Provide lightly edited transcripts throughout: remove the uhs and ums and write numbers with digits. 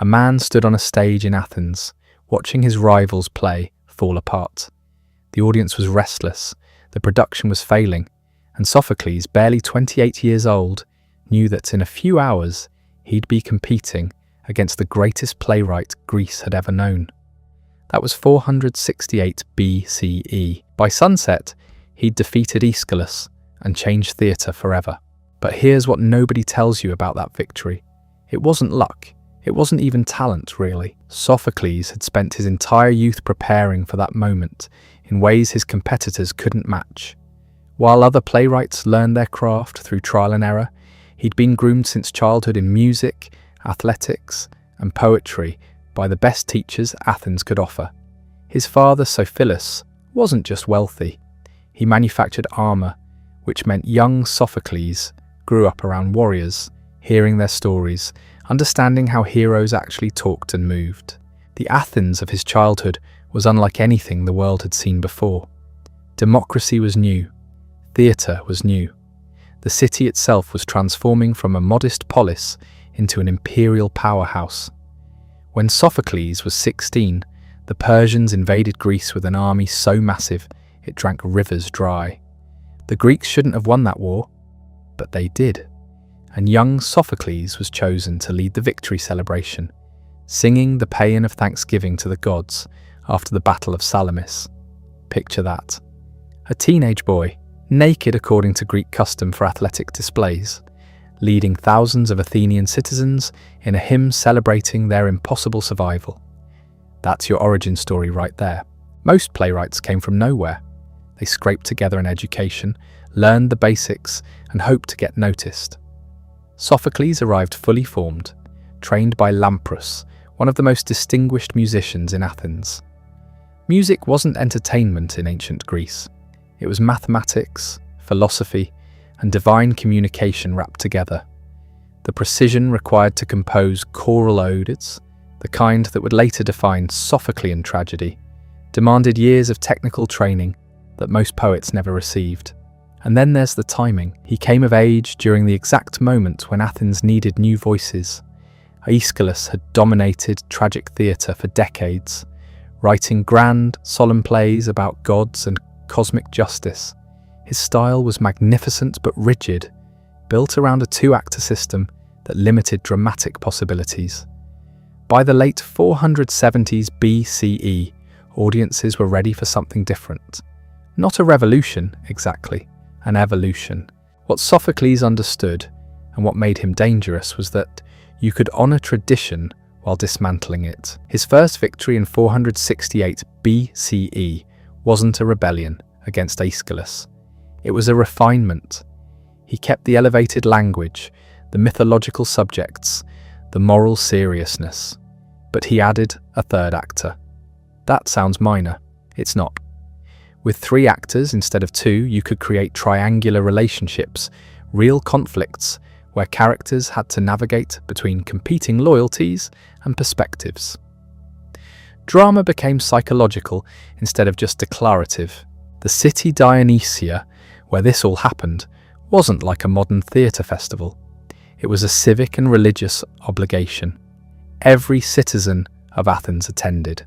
A man stood on a stage in Athens, watching his rivals' play fall apart. The audience was restless, the production was failing, and Sophocles, barely 28 years old, knew that in a few hours he'd be competing against the greatest playwright Greece had ever known. That was 468 BCE. By sunset, he'd defeated Aeschylus and changed theatre forever. But here's what nobody tells you about that victory. It wasn't luck. It wasn't even talent, really. Sophocles had spent his entire youth preparing for that moment in ways his competitors couldn't match. While other playwrights learned their craft through trial and error, he'd been groomed since childhood in music, athletics, and poetry by the best teachers Athens could offer. His father, Sophocles, wasn't just wealthy. He manufactured armor, which meant young Sophocles grew up around warriors, hearing their stories, understanding how heroes actually talked and moved. The Athens of his childhood was unlike anything the world had seen before. Democracy was new. Theatre was new. The city itself was transforming from a modest polis into an imperial powerhouse. When Sophocles was 16, the Persians invaded Greece with an army so massive it drank rivers dry. The Greeks shouldn't have won that war, but they did. And young Sophocles was chosen to lead the victory celebration, singing the paean of thanksgiving to the gods after the Battle of Salamis. Picture that. A teenage boy, naked according to Greek custom for athletic displays, leading thousands of Athenian citizens in a hymn celebrating their impossible survival. That's your origin story right there. Most playwrights came from nowhere. They scraped together an education, learned the basics, and hoped to get noticed. Sophocles arrived fully formed, trained by Lamprus, one of the most distinguished musicians in Athens. Music wasn't entertainment in ancient Greece. It was mathematics, philosophy, and divine communication wrapped together. The precision required to compose choral odes, the kind that would later define Sophoclean tragedy, demanded years of technical training that most poets never received. And then there's the timing. He came of age during the exact moment when Athens needed new voices. Aeschylus had dominated tragic theatre for decades, writing grand, solemn plays about gods and cosmic justice. His style was magnificent but rigid, built around a two-actor system that limited dramatic possibilities. By the late 470s BCE, audiences were ready for something different. Not a revolution, exactly, an evolution. What Sophocles understood, and what made him dangerous, was that you could honour tradition while dismantling it. His first victory in 468 BCE wasn't a rebellion against Aeschylus. It was a refinement. He kept the elevated language, the mythological subjects, the moral seriousness. But he added a third actor. That sounds minor. It's not. With 3 actors instead of 2, you could create triangular relationships, real conflicts, where characters had to navigate between competing loyalties and perspectives. Drama became psychological instead of just declarative. The city Dionysia, where this all happened, wasn't like a modern theatre festival. It was a civic and religious obligation. Every citizen of Athens attended.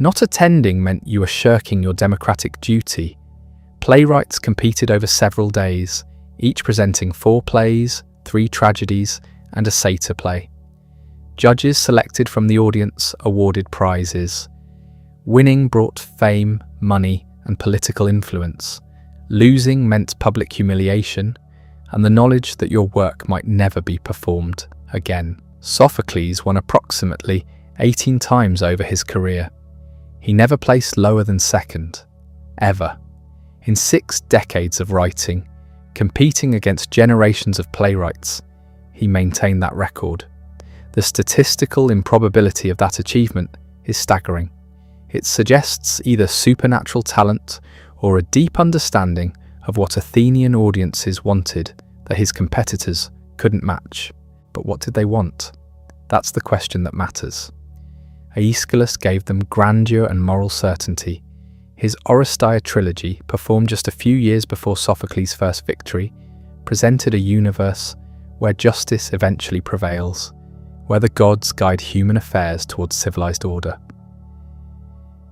Not attending meant you were shirking your democratic duty. Playwrights competed over several days, each presenting 4 plays, 3 tragedies, and a satyr play. Judges selected from the audience awarded prizes. Winning brought fame, money, and political influence. Losing meant public humiliation, and the knowledge that your work might never be performed again. Sophocles won approximately 18 times over his career. He never placed lower than second, ever. In 6 decades of writing, competing against generations of playwrights, he maintained that record. The statistical improbability of that achievement is staggering. It suggests either supernatural talent or a deep understanding of what Athenian audiences wanted that his competitors couldn't match. But what did they want? That's the question that matters. Aeschylus gave them grandeur and moral certainty. His Oresteia trilogy, performed just a few years before Sophocles' first victory, presented a universe where justice eventually prevails, where the gods guide human affairs towards civilized order.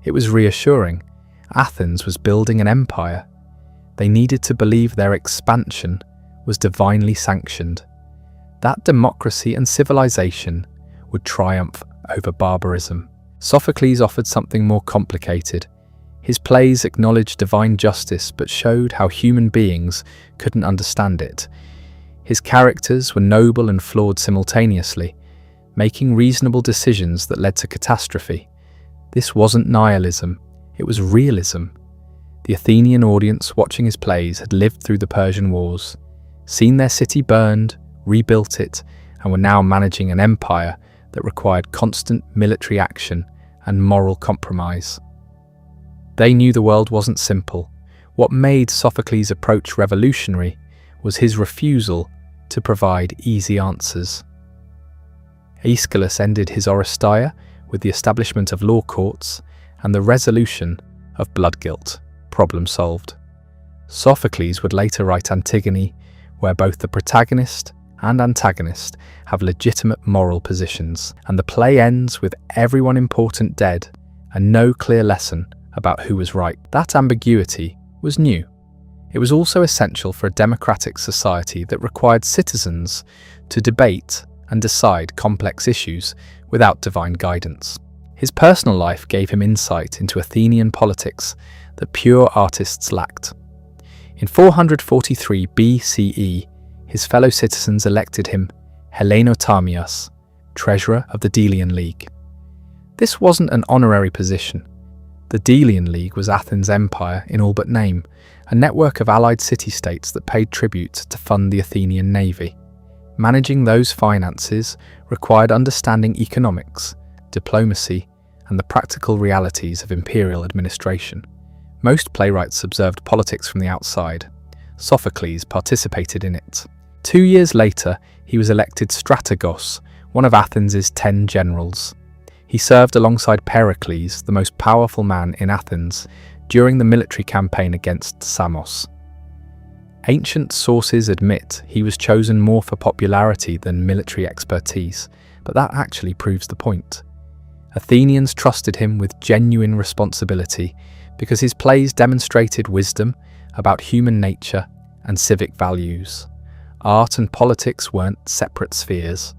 It was reassuring. Athens was building an empire. They needed to believe their expansion was divinely sanctioned, that democracy and civilization would triumph over barbarism. Sophocles offered something more complicated. His plays acknowledged divine justice but showed how human beings couldn't understand it. His characters were noble and flawed simultaneously, making reasonable decisions that led to catastrophe. This wasn't nihilism, it was realism. The Athenian audience watching his plays had lived through the Persian Wars, seen their city burned, rebuilt it, and were now managing an empire that required constant military action and moral compromise. They knew the world wasn't simple. What made Sophocles' approach revolutionary was his refusal to provide easy answers. Aeschylus ended his Oresteia with the establishment of law courts and the resolution of blood guilt, problem solved. Sophocles would later write Antigone, where both the protagonist and antagonist have legitimate moral positions, and the play ends with everyone important dead and no clear lesson about who was right. That ambiguity was new. It was also essential for a democratic society that required citizens to debate and decide complex issues without divine guidance. His personal life gave him insight into Athenian politics that pure artists lacked. In 443 BCE, his fellow citizens elected him Hellenotamias, treasurer of the Delian League. This wasn't an honorary position. The Delian League was Athens' empire in all but name, a network of allied city-states that paid tribute to fund the Athenian navy. Managing those finances required understanding economics, diplomacy, and the practical realities of imperial administration. Most playwrights observed politics from the outside. Sophocles participated in it. 2 years later, he was elected strategos, one of Athens' 10 generals. He served alongside Pericles, the most powerful man in Athens, during the military campaign against Samos. Ancient sources admit he was chosen more for popularity than military expertise, but that actually proves the point. Athenians trusted him with genuine responsibility because his plays demonstrated wisdom about human nature and civic values. Art and politics weren't separate spheres.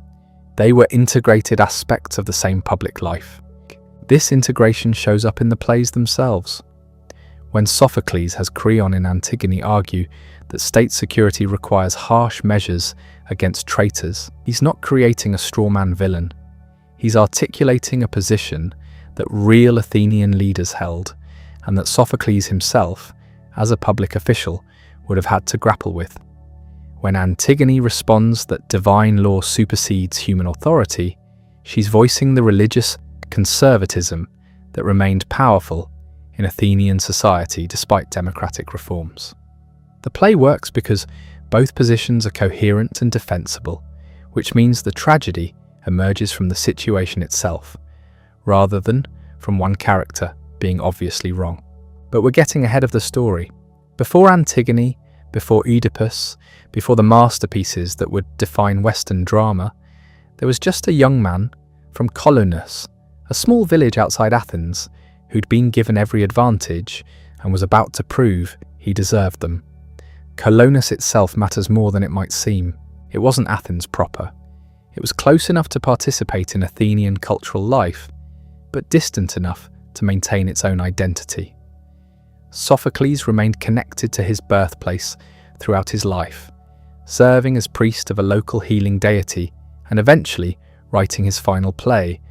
They were integrated aspects of the same public life. This integration shows up in the plays themselves. When Sophocles has Creon and Antigone argue that state security requires harsh measures against traitors, he's not creating a strawman villain. He's articulating a position that real Athenian leaders held, and that Sophocles himself, as a public official, would have had to grapple with. When Antigone responds that divine law supersedes human authority, she's voicing the religious conservatism that remained powerful in Athenian society despite democratic reforms. The play works because both positions are coherent and defensible, which means the tragedy emerges from the situation itself, rather than from one character being obviously wrong. But we're getting ahead of the story. Before Antigone, before Oedipus, before the masterpieces that would define Western drama, there was just a young man from Colonus, a small village outside Athens, who'd been given every advantage and was about to prove he deserved them. Colonus itself matters more than it might seem. It wasn't Athens proper. It was close enough to participate in Athenian cultural life, but distant enough to maintain its own identity. Sophocles remained connected to his birthplace throughout his life, serving as priest of a local healing deity and eventually writing his final play,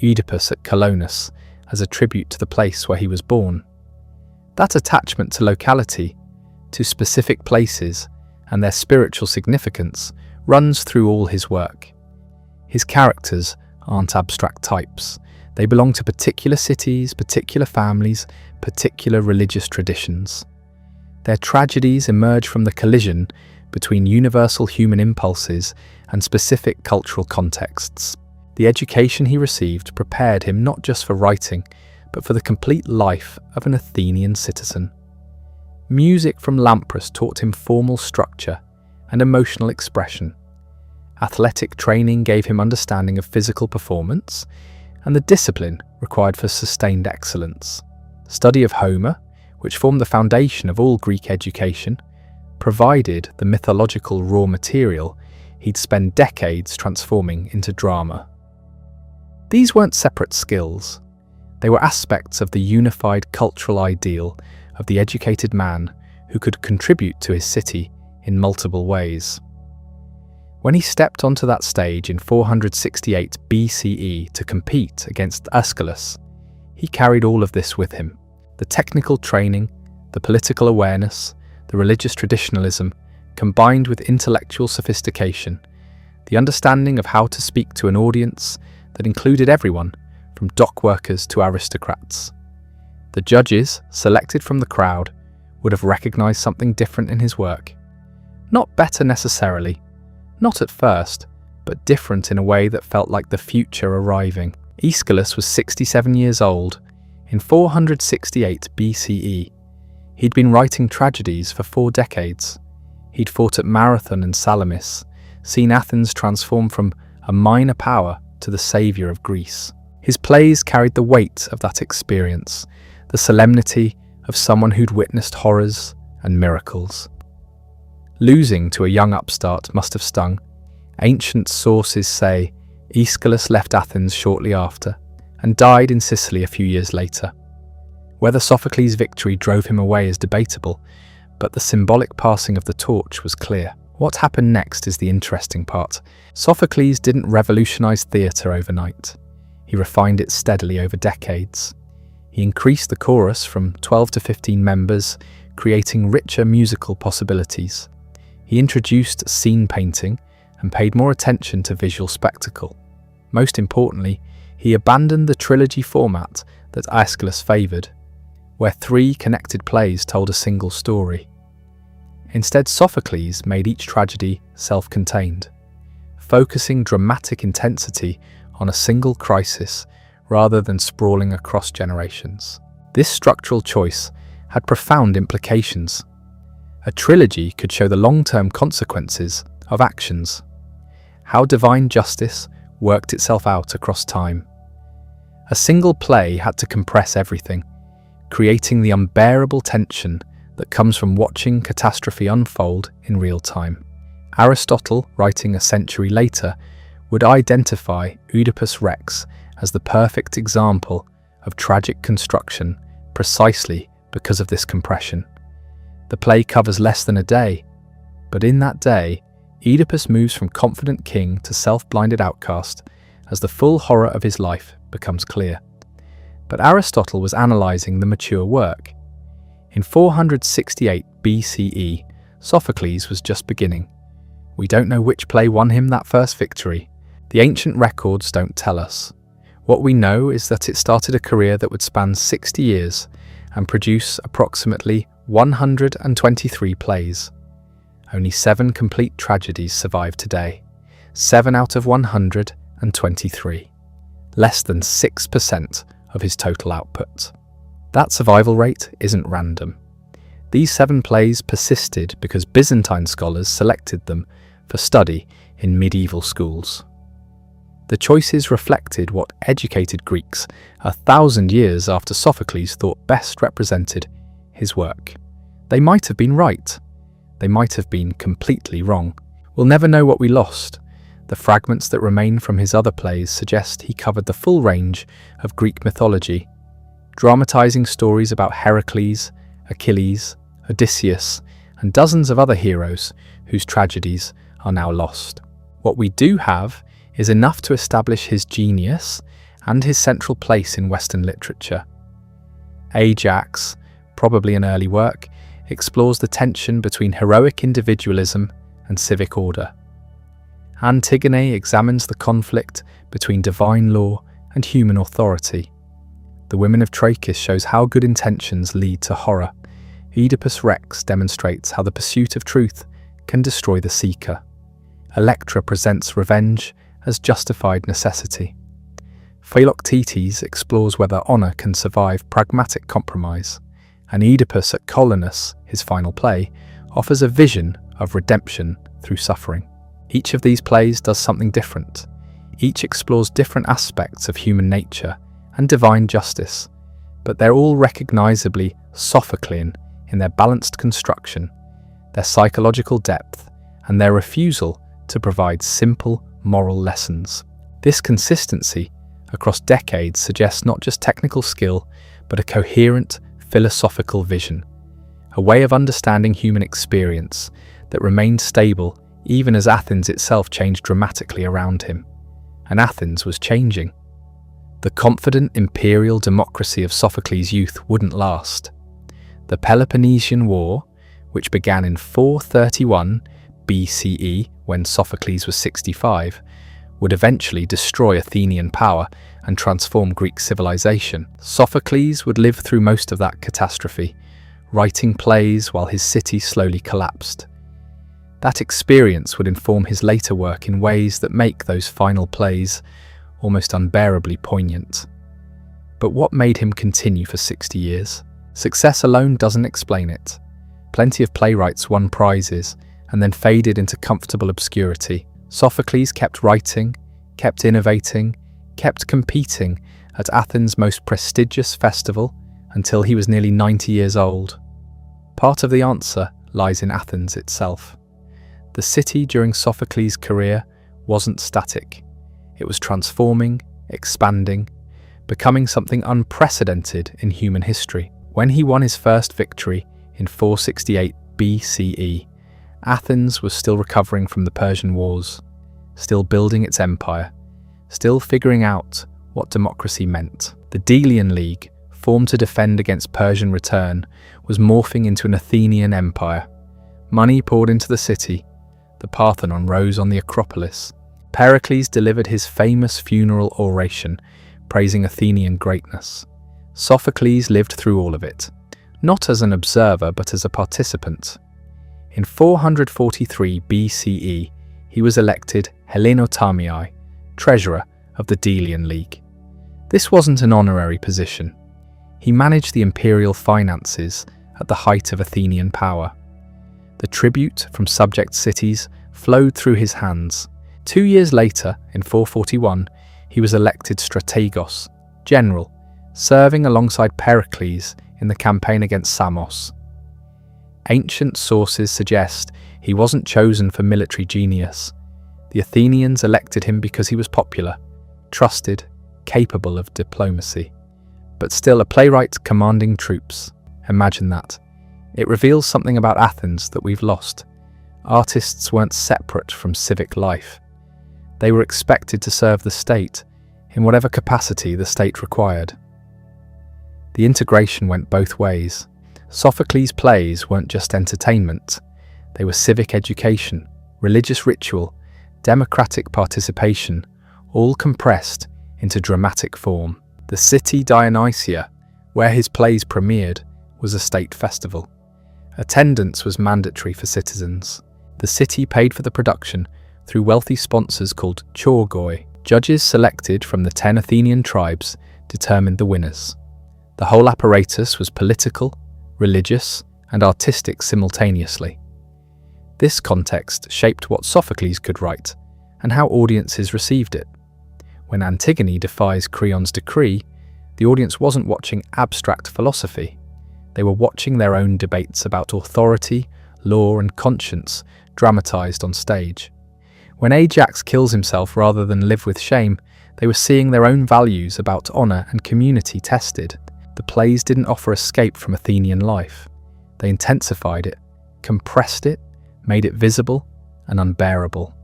Oedipus at Colonus, as a tribute to the place where he was born. That attachment to locality, to specific places, and their spiritual significance runs through all his work. His characters aren't abstract types. They belong to particular cities, particular families, particular religious traditions. Their tragedies emerge from the collision between universal human impulses and specific cultural contexts. The education he received prepared him not just for writing, but for the complete life of an Athenian citizen. Music from Lampros taught him formal structure and emotional expression. Athletic training gave him understanding of physical performance and the discipline required for sustained excellence. Study of Homer, which formed the foundation of all Greek education, provided the mythological raw material he'd spend decades transforming into drama. These weren't separate skills. They were aspects of the unified cultural ideal of the educated man who could contribute to his city in multiple ways. When he stepped onto that stage in 468 BCE to compete against Aeschylus, he carried all of this with him: the technical training, the political awareness, the religious traditionalism, combined with intellectual sophistication, the understanding of how to speak to an audience that included everyone, from dock workers to aristocrats. The judges, selected from the crowd, would have recognized something different in his work. Not better necessarily, not at first, but different in a way that felt like the future arriving. Aeschylus was 67 years old in 468 BCE. He'd been writing tragedies for 4 decades. He'd fought at Marathon and Salamis, seen Athens transform from a minor power to the saviour of Greece. His plays carried the weight of that experience, the solemnity of someone who'd witnessed horrors and miracles. Losing to a young upstart must have stung. Ancient sources say Aeschylus left Athens shortly after and died in Sicily a few years later. Whether Sophocles' victory drove him away is debatable, but the symbolic passing of the torch was clear. What happened next is the interesting part. Sophocles didn't revolutionize theatre overnight. He refined it steadily over decades. He increased the chorus from 12 to 15 members, creating richer musical possibilities. He introduced scene painting and paid more attention to visual spectacle. Most importantly, he abandoned the trilogy format that Aeschylus favoured, where 3 connected plays told a single story. Instead, Sophocles made each tragedy self-contained, focusing dramatic intensity on a single crisis rather than sprawling across generations. This structural choice had profound implications. A trilogy could show the long-term consequences of actions, how divine justice worked itself out across time. A single play had to compress everything, creating the unbearable tension that comes from watching catastrophe unfold in real time. Aristotle, writing a century later, would identify Oedipus Rex as the perfect example of tragic construction precisely because of this compression. The play covers less than a day, but in that day, Oedipus moves from confident king to self-blinded outcast as the full horror of his life becomes clear. But Aristotle was analysing the mature work. In 468 BCE, Sophocles was just beginning. We don't know which play won him that first victory. The ancient records don't tell us. What we know is that it started a career that would span 60 years and produce approximately 123 plays. Only 7 complete tragedies survive today, 7 out of 123. Less than 6% of his total output. That survival rate isn't random. These 7 plays persisted because Byzantine scholars selected them for study in medieval schools. The choices reflected what educated Greeks 1,000 years after Sophocles thought best represented his work. They might have been right. They might have been completely wrong. We'll never know what we lost. The fragments that remain from his other plays suggest he covered the full range of Greek mythology, dramatizing stories about Heracles, Achilles, Odysseus, and dozens of other heroes whose tragedies are now lost. What we do have is enough to establish his genius and his central place in Western literature. Ajax, probably an early work, explores the tension between heroic individualism and civic order. Antigone examines the conflict between divine law and human authority. The Women of Trachis shows how good intentions lead to horror. Oedipus Rex demonstrates how the pursuit of truth can destroy the seeker. Electra presents revenge as justified necessity. Philoctetes explores whether honour can survive pragmatic compromise, and Oedipus at Colonus, his final play, offers a vision of redemption through suffering. Each of these plays does something different. Each explores different aspects of human nature and divine justice, but they're all recognizably Sophoclean in their balanced construction, their psychological depth, and their refusal to provide simple moral lessons. This consistency across decades suggests not just technical skill, but a coherent philosophical vision, a way of understanding human experience that remained stable even as Athens itself changed dramatically around him. And Athens was changing. The confident imperial democracy of Sophocles' youth wouldn't last. The Peloponnesian War, which began in 431 BCE when Sophocles was 65, would eventually destroy Athenian power and transform Greek civilization. Sophocles would live through most of that catastrophe, writing plays while his city slowly collapsed. That experience would inform his later work in ways that make those final plays almost unbearably poignant. But what made him continue for 60 years? Success alone doesn't explain it. Plenty of playwrights won prizes and then faded into comfortable obscurity. Sophocles kept writing, kept innovating, kept competing at Athens' most prestigious festival until he was nearly 90 years old. Part of the answer lies in Athens itself. The city during Sophocles' career wasn't static. It was transforming, expanding, becoming something unprecedented in human history. When he won his first victory in 468 BCE, Athens was still recovering from the Persian Wars, still building its empire, still figuring out what democracy meant. The Delian League, formed to defend against Persian return, was morphing into an Athenian empire. Money poured into the city. The Parthenon rose on the Acropolis. Pericles delivered his famous funeral oration, praising Athenian greatness. Sophocles lived through all of it, not as an observer but as a participant. In 443 BCE, he was elected Hellenotamiai, treasurer of the Delian League. This wasn't an honorary position. He managed the imperial finances at the height of Athenian power. The tribute from subject cities flowed through his hands. 2 years later, in 441, he was elected strategos, general, serving alongside Pericles in the campaign against Samos. Ancient sources suggest he wasn't chosen for military genius. The Athenians elected him because he was popular, trusted, capable of diplomacy. But still a playwright commanding troops. Imagine that. It reveals something about Athens that we've lost. Artists weren't separate from civic life. They were expected to serve the state in whatever capacity the state required. The integration went both ways. Sophocles' plays weren't just entertainment. They were civic education, religious ritual, democratic participation, all compressed into dramatic form. The city Dionysia, where his plays premiered, was a state festival. Attendance was mandatory for citizens. The city paid for the production through wealthy sponsors called chourgoi. Judges selected from the 10 Athenian tribes determined the winners. The whole apparatus was political, religious, and artistic simultaneously. This context shaped what Sophocles could write and how audiences received it. When Antigone defies Creon's decree, the audience wasn't watching abstract philosophy. They were watching their own debates about authority, law, and conscience dramatized on stage. When Ajax kills himself rather than live with shame, they were seeing their own values about honor and community tested. The plays didn't offer escape from Athenian life. They intensified it, compressed it, made it visible and unbearable.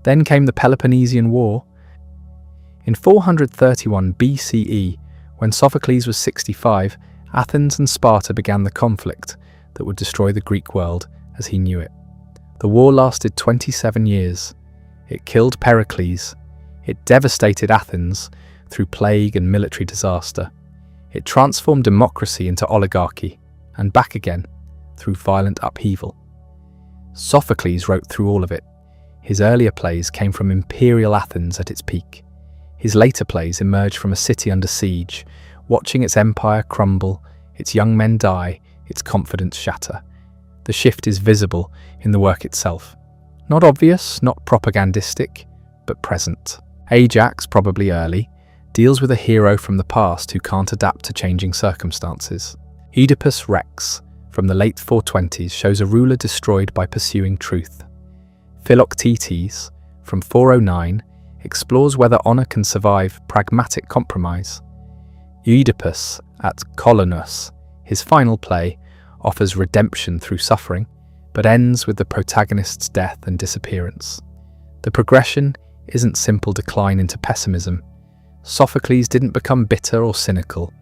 Then came the Peloponnesian War. In 431 BCE, when Sophocles was 65, Athens and Sparta began the conflict that would destroy the Greek world as he knew it. The war lasted 27 years. It killed Pericles. It devastated Athens through plague and military disaster. It transformed democracy into oligarchy, and back again through violent upheaval. Sophocles wrote through all of it. His earlier plays came from Imperial Athens at its peak. His later plays emerged from a city under siege, watching its empire crumble, its young men die, its confidence shatter. The shift is visible in the work itself, Not obvious, not propagandistic, but present. Ajax, probably early, deals with a hero from the past who can't adapt to changing circumstances. Oedipus Rex, from the late 420s, shows a ruler destroyed by pursuing truth. Philoctetes, from 409, explores whether honor can survive pragmatic compromise. Oedipus, at Colonus, his final play, offers redemption through suffering, but ends with the protagonist's death and disappearance. The progression isn't simple decline into pessimism. Sophocles didn't become bitter or cynical,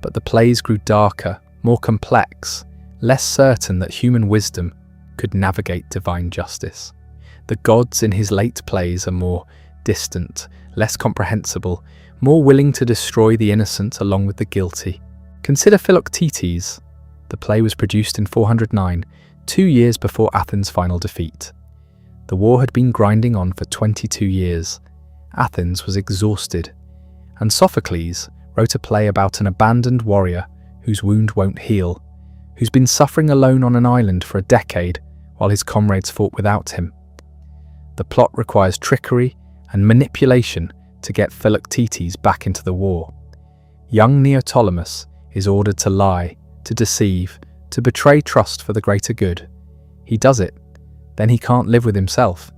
but the plays grew darker, more complex, less certain that human wisdom could navigate divine justice. The gods in his late plays are more distant, less comprehensible, more willing to destroy the innocent along with the guilty. Consider Philoctetes. The play was produced in 409, 2 years before Athens' final defeat. The war had been grinding on for 22 years. Athens was exhausted, and Sophocles wrote a play about an abandoned warrior whose wound won't heal, who's been suffering alone on an island for a decade while his comrades fought without him. The plot requires trickery and manipulation to get Philoctetes back into the war. Young Neoptolemus is ordered to lie, to deceive, to betray trust for the greater good. He does it. Then he can't live with himself.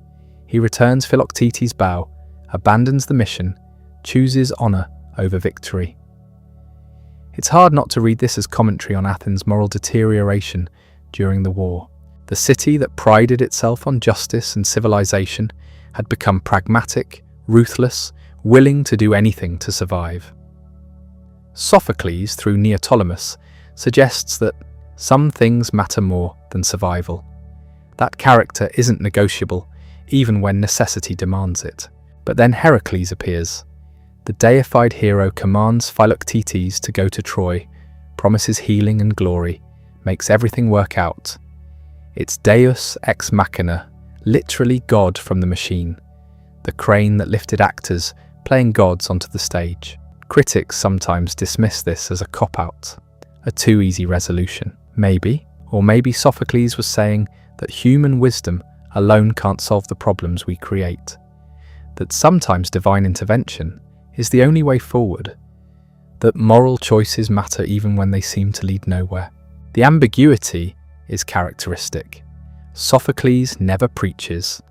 He returns Philoctetes' bow, abandons the mission, chooses honor over victory. It's hard not to read this as commentary on Athens' moral deterioration during the war. The city that prided itself on justice and civilization had become pragmatic, ruthless, willing to do anything to survive. Sophocles, through Neoptolemus, suggests that some things matter more than survival. That character isn't negotiable, even when necessity demands it. But then Heracles appears. The deified hero commands Philoctetes to go to Troy, promises healing and glory, makes everything work out. It's Deus ex machina, literally God from the machine, the crane that lifted actors playing gods onto the stage. Critics sometimes dismiss this as a cop-out, a too easy resolution. Maybe, or maybe Sophocles was saying that human wisdom alone can't solve the problems we create, that sometimes divine intervention is the only way forward, that moral choices matter even when they seem to lead nowhere. The ambiguity is characteristic. Sophocles never preaches.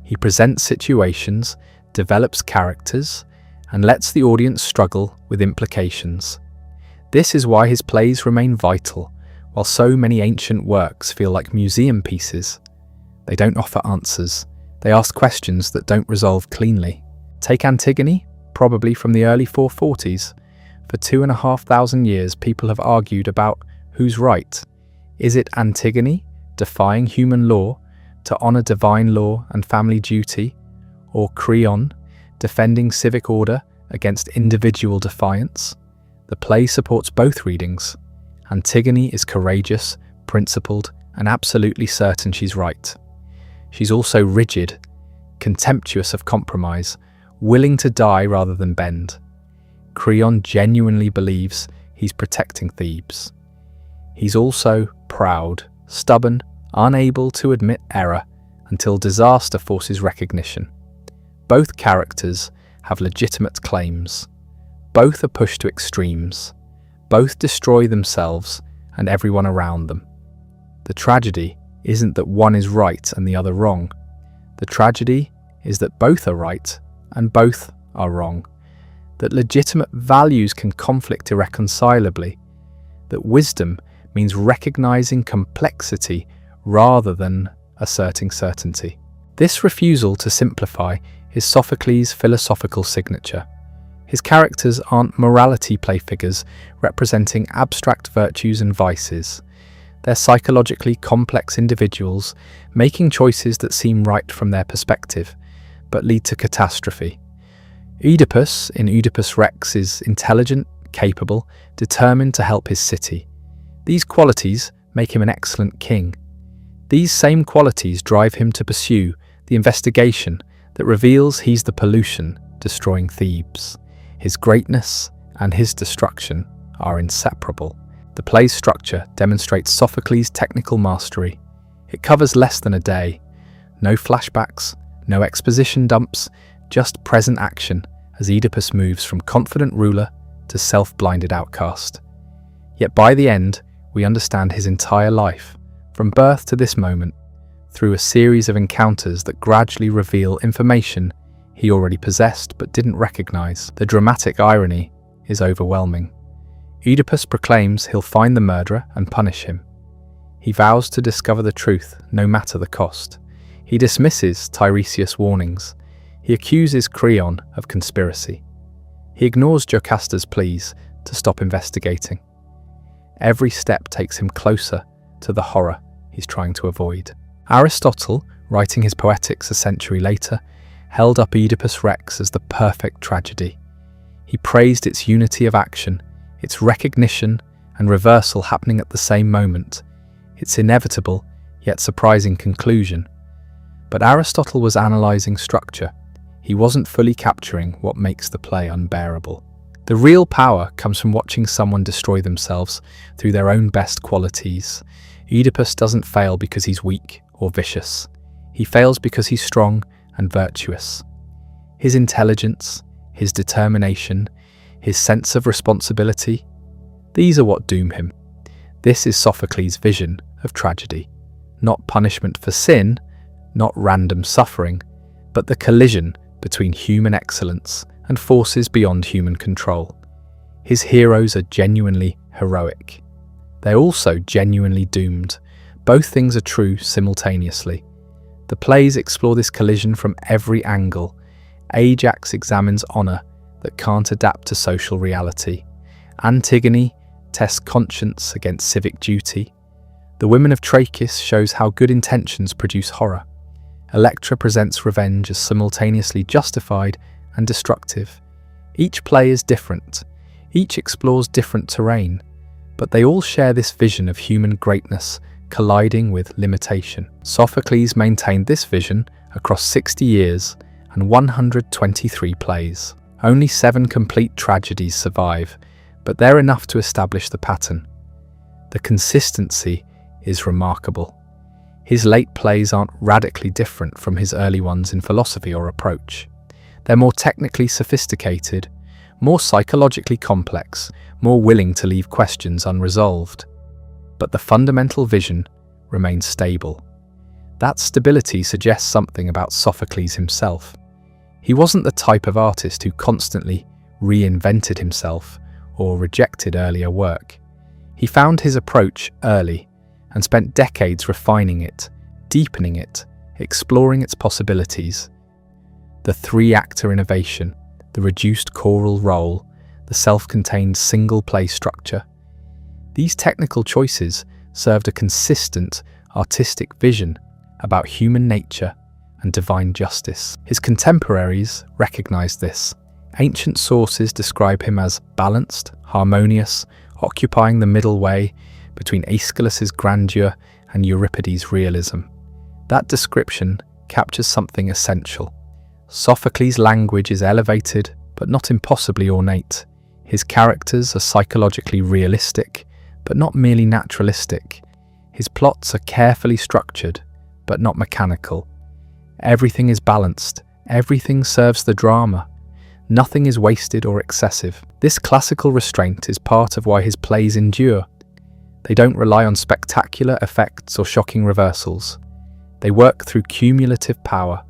He presents situations, develops characters, and lets the audience struggle with implications. This is why his plays remain vital, while so many ancient works feel like museum pieces. They don't offer answers. They ask questions that don't resolve cleanly. Take Antigone, probably from the early 440s. For 2,500 years, people have argued about who's right. Is it Antigone, defying human law to honor divine law and family duty, or Creon, defending civic order against individual defiance? The play supports both readings. Antigone is courageous, principled, and absolutely certain she's right. She's also rigid, contemptuous of compromise, willing to die rather than bend. Creon genuinely believes he's protecting Thebes. He's also proud, stubborn, unable to admit error until disaster forces recognition. Both characters have legitimate claims. Both are pushed to extremes. Both destroy themselves and everyone around them. The tragedy isn't that one is right and the other wrong. The tragedy is that both are right and both are wrong. That legitimate values can conflict irreconcilably. That wisdom means recognizing complexity rather than asserting certainty. This refusal to simplify is Sophocles' philosophical signature. His characters aren't morality play figures representing abstract virtues and vices. They're psychologically complex individuals making choices that seem right from their perspective, but lead to catastrophe. Oedipus, in Oedipus Rex, is intelligent, capable, determined to help his city. These qualities make him an excellent king. These same qualities drive him to pursue the investigation that reveals he's the pollution destroying Thebes. His greatness and his destruction are inseparable. The play's structure demonstrates Sophocles' technical mastery. It covers less than a day. No flashbacks, no exposition dumps, just present action as Oedipus moves from confident ruler to self-blinded outcast. Yet by the end, we understand his entire life, from birth to this moment, through a series of encounters that gradually reveal information he already possessed but didn't recognize. The dramatic irony is overwhelming. Oedipus proclaims he'll find the murderer and punish him. He vows to discover the truth, no matter the cost. He dismisses Tiresias' warnings. He accuses Creon of conspiracy. He ignores Jocasta's pleas to stop investigating. Every step takes him closer to the horror he's trying to avoid. Aristotle, writing his Poetics a century later, held up Oedipus Rex as the perfect tragedy. He praised its unity of action, its recognition and reversal happening at the same moment, its inevitable yet surprising conclusion. But Aristotle was analysing structure. He wasn't fully capturing what makes the play unbearable. The real power comes from watching someone destroy themselves through their own best qualities. Oedipus doesn't fail because he's weak or vicious. He fails because he's strong and virtuous. His intelligence, his determination, his sense of responsibility, these are what doom him. This is Sophocles' vision of tragedy. Not punishment for sin, not random suffering, but the collision between human excellence and forces beyond human control. His heroes are genuinely heroic. They're also genuinely doomed. Both things are true simultaneously. The plays explore this collision from every angle. Ajax examines honour that can't adapt to social reality. Antigone tests conscience against civic duty. The Women of Trachis shows how good intentions produce horror. Electra presents revenge as simultaneously justified and destructive. Each play is different. Each explores different terrain. But they all share this vision of human greatness colliding with limitation. Sophocles maintained this vision across 60 years and 123 plays. Only 7 complete tragedies survive, but they're enough to establish the pattern. The consistency is remarkable. His late plays aren't radically different from his early ones in philosophy or approach. They're more technically sophisticated, more psychologically complex, more willing to leave questions unresolved. But the fundamental vision remains stable. That stability suggests something about Sophocles himself. He wasn't the type of artist who constantly reinvented himself or rejected earlier work. He found his approach early and spent decades refining it, deepening it, exploring its possibilities. The 3-actor innovation, the reduced choral role, the self-contained single-play structure. These technical choices served a consistent, artistic vision about human nature and divine justice. His contemporaries recognized this. Ancient sources describe him as balanced, harmonious, occupying the middle way between Aeschylus's grandeur and Euripides' realism. That description captures something essential. Sophocles' language is elevated, but not impossibly ornate. His characters are psychologically realistic, but not merely naturalistic. His plots are carefully structured, but not mechanical. Everything is balanced. Everything serves the drama. Nothing is wasted or excessive. This classical restraint is part of why his plays endure. They don't rely on spectacular effects or shocking reversals. They work through cumulative power,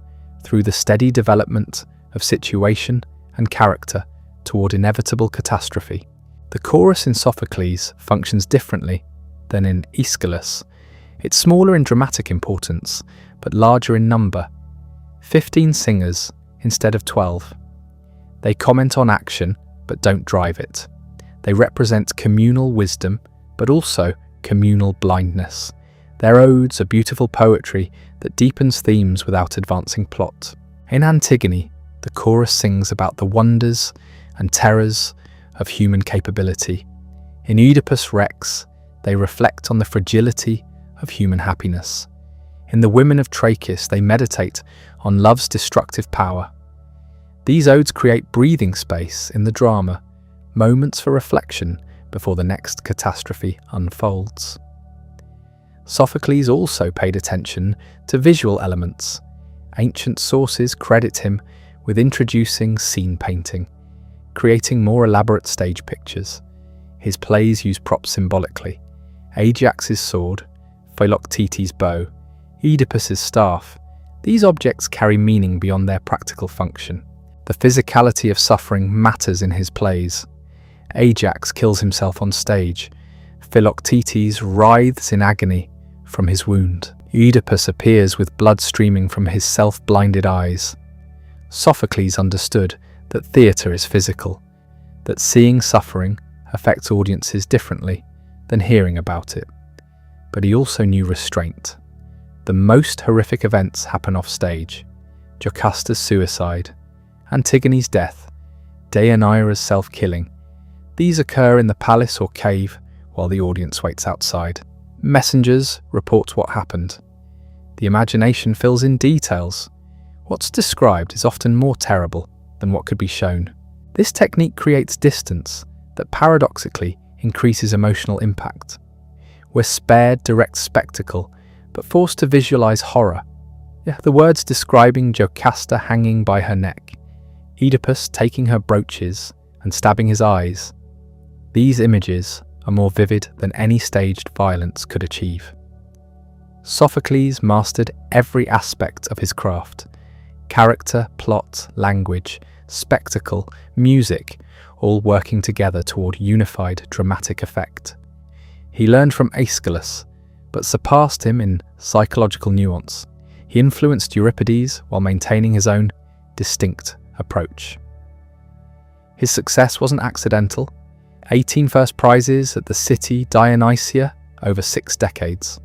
through the steady development of situation and character toward inevitable catastrophe. The chorus in Sophocles functions differently than in Aeschylus. It's smaller in dramatic importance, but larger in number. 15 singers instead of 12. They comment on action, but don't drive it. They represent communal wisdom, but also communal blindness. Their odes are beautiful poetry that deepens themes without advancing plot. In Antigone, the chorus sings about the wonders and terrors of human capability. In Oedipus Rex, they reflect on the fragility of human happiness. In the Women of Trachis, they meditate on love's destructive power. These odes create breathing space in the drama, moments for reflection before the next catastrophe unfolds. Sophocles also paid attention to visual elements. Ancient sources credit him with introducing scene painting, creating more elaborate stage pictures. His plays use props symbolically: Ajax's sword, Philoctetes' bow, Oedipus's staff. These objects carry meaning beyond their practical function. The physicality of suffering matters in his plays. Ajax kills himself on stage. Philoctetes writhes in agony from his wound. Oedipus appears with blood streaming from his self-blinded eyes. Sophocles understood that theatre is physical, that seeing suffering affects audiences differently than hearing about it. But he also knew restraint. The most horrific events happen off stage: Jocasta's suicide, Antigone's death, Deianira's self-killing. These occur in the palace or cave while the audience waits outside. Messengers report what happened. The imagination fills in details. What's described is often more terrible than what could be shown. This technique creates distance that paradoxically increases emotional impact. We're spared direct spectacle, but forced to visualize horror. The words describing Jocasta hanging by her neck, Oedipus taking her brooches and stabbing his eyes. These images are more vivid than any staged violence could achieve. Sophocles mastered every aspect of his craft: character, plot, language, spectacle, music, all working together toward unified dramatic effect. He learned from Aeschylus, but surpassed him in psychological nuance. He influenced Euripides while maintaining his own distinct approach. His success wasn't accidental. 18 first prizes at the City Dionysia over 6 decades,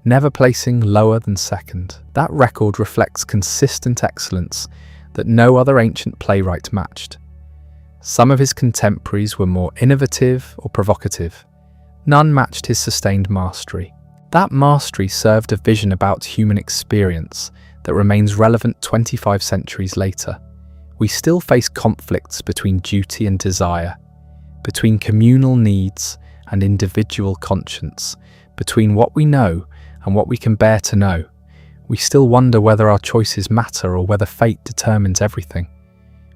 never placing lower than second. That record reflects consistent excellence that no other ancient playwright matched. Some of his contemporaries were more innovative or provocative. None matched his sustained mastery. That mastery served a vision about human experience that remains relevant 25 centuries later. We still face conflicts between duty and desire, between communal needs and individual conscience, between what we know and what we can bear to know. We still wonder whether our choices matter or whether fate determines everything.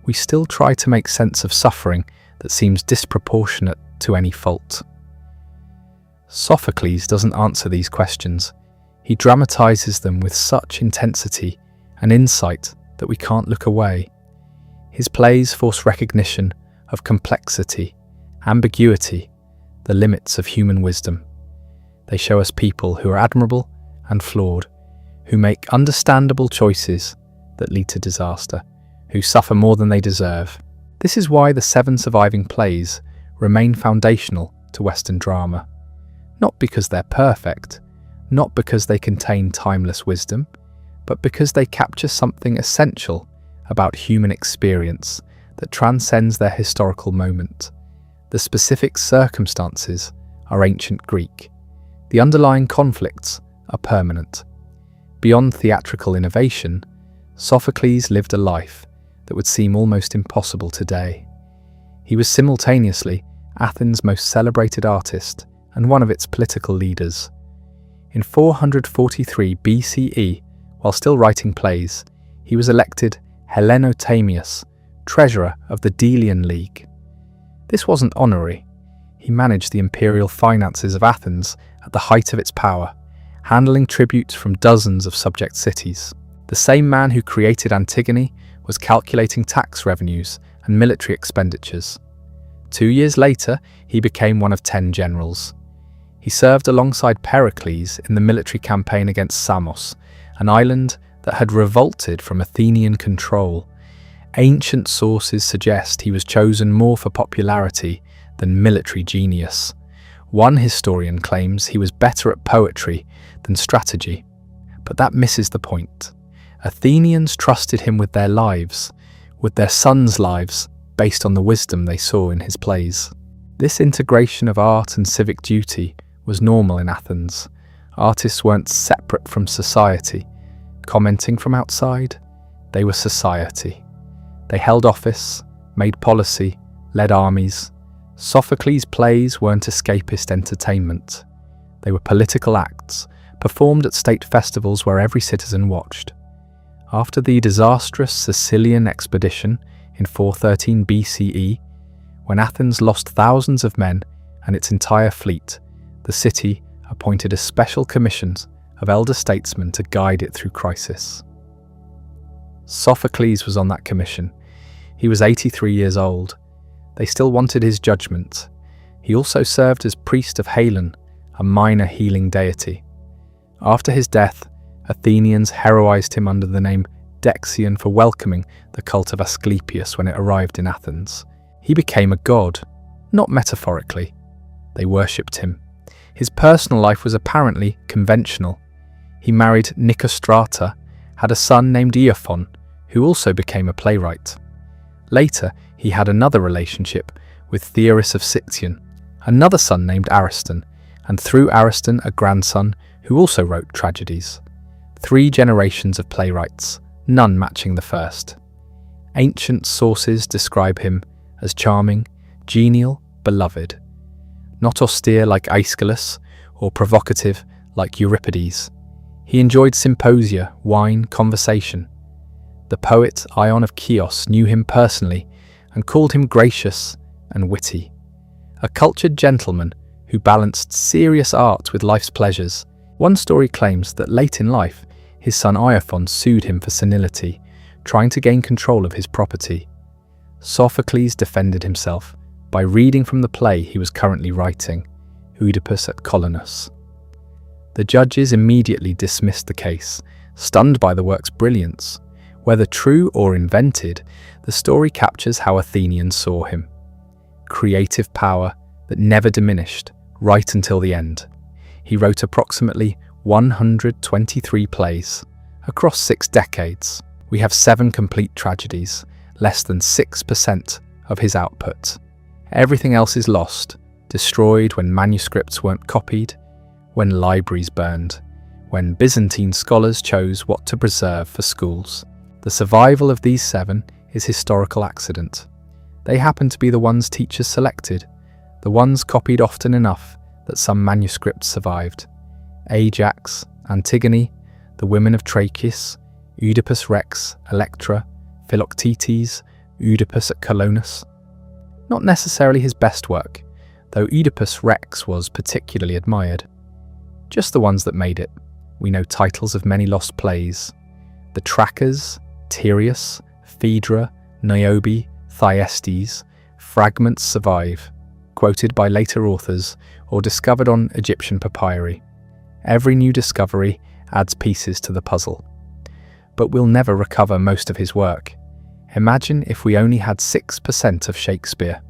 We still try to make sense of suffering that seems disproportionate to any fault. Sophocles doesn't answer these questions. He dramatizes them with such intensity and insight that we can't look away. His plays force recognition of complexity, ambiguity, the limits of human wisdom. They show us people who are admirable and flawed, who make understandable choices that lead to disaster, who suffer more than they deserve. This is why the 7 surviving plays remain foundational to Western drama. Not because they're perfect, not because they contain timeless wisdom, but because they capture something essential about human experience that transcends their historical moment. The specific circumstances are ancient Greek. The underlying conflicts are permanent. Beyond theatrical innovation, Sophocles lived a life that would seem almost impossible today. He was simultaneously Athens' most celebrated artist and one of its political leaders. In 443 BCE, while still writing plays, he was elected Hellenotamius, treasurer of the Delian League. This wasn't honorary. He managed the imperial finances of Athens at the height of its power, handling tributes from dozens of subject cities. The same man who created Antigone was calculating tax revenues and military expenditures. 2 years later, he became one of 10 generals. He served alongside Pericles in the military campaign against Samos, an island that had revolted from Athenian control. Ancient sources suggest he was chosen more for popularity than military genius. One historian claims he was better at poetry than strategy, but that misses the point. Athenians trusted him with their lives, with their sons' lives, based on the wisdom they saw in his plays. This integration of art and civic duty was normal in Athens. Artists weren't separate from society, commenting from outside. They were society. They held office, made policy, led armies. Sophocles' plays weren't escapist entertainment. They were political acts, performed at state festivals where every citizen watched. After the disastrous Sicilian expedition in 413 BCE, when Athens lost thousands of men and its entire fleet, the city appointed a special commission of elder statesmen to guide it through crisis. Sophocles was on that commission. He was 83 years old. They still wanted his judgment. He also served as priest of Helen, a minor healing deity. After his death, Athenians heroized him under the name Dexion for welcoming the cult of Asclepius when it arrived in Athens. He became a god, not metaphorically. They worshipped him. His personal life was apparently conventional. He married Nicostrata, had a son named Eophon, who also became a playwright. Later, he had another relationship with Theoris of Sicyon, another son named Ariston, and through Ariston a grandson who also wrote tragedies. 3 generations of playwrights, none matching the first. Ancient sources describe him as charming, genial, beloved. Not austere like Aeschylus, or provocative like Euripides. He enjoyed symposia, wine, conversation. The poet Ion of Chios knew him personally and called him gracious and witty. A cultured gentleman who balanced serious art with life's pleasures. One story claims that late in life, his son Iophon sued him for senility, trying to gain control of his property. Sophocles defended himself by reading from the play he was currently writing, Oedipus at Colonus. The judges immediately dismissed the case, stunned by the work's brilliance. Whether true or invented, the story captures how Athenians saw him. Creative power that never diminished, right until the end. He wrote approximately 123 plays. Across 6 decades, we have 7 complete tragedies, less than 6% of his output. Everything else is lost, destroyed when manuscripts weren't copied, when libraries burned, when Byzantine scholars chose what to preserve for schools. The survival of these 7 is historical accident. They happen to be the ones teachers selected, the ones copied often enough that some manuscripts survived. Ajax, Antigone, the women of Trachis, Oedipus Rex, Electra, Philoctetes, Oedipus at Colonus. Not necessarily his best work, though Oedipus Rex was particularly admired. Just the ones that made it. We know titles of many lost plays. The Trackers, Tereus, Phaedra, Niobe, Thyestes, fragments survive, quoted by later authors or discovered on Egyptian papyri. Every new discovery adds pieces to the puzzle. But we'll never recover most of his work. Imagine if we only had 6% of Shakespeare.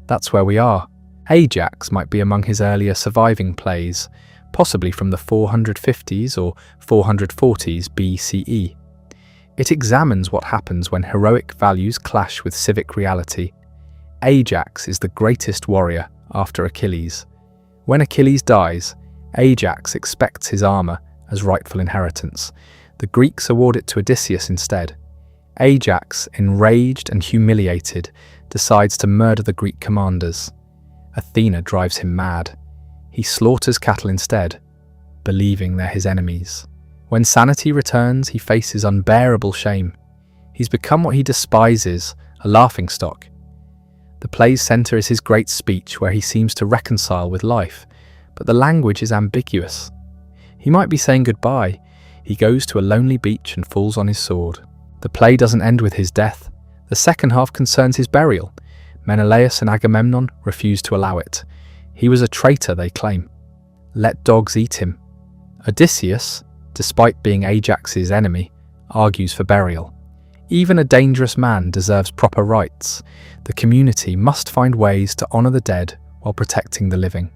That's where we are. Ajax might be among his earlier surviving plays, possibly from the 450s or 440s BCE. It examines what happens when heroic values clash with civic reality. Ajax is the greatest warrior after Achilles. When Achilles dies, Ajax expects his armor as rightful inheritance. The Greeks award it to Odysseus instead. Ajax, enraged and humiliated, decides to murder the Greek commanders. Athena drives him mad. He slaughters cattle instead, believing they're his enemies. When sanity returns, he faces unbearable shame. He's become what he despises, a laughingstock. The play's centre is his great speech where he seems to reconcile with life, but the language is ambiguous. He might be saying goodbye. He goes to a lonely beach and falls on his sword. The play doesn't end with his death. The second half concerns his burial. Menelaus and Agamemnon refuse to allow it. He was a traitor, they claim. Let dogs eat him. Odysseus, despite being Ajax's enemy, argues for burial. Even a dangerous man deserves proper rights. The community must find ways to honour the dead while protecting the living.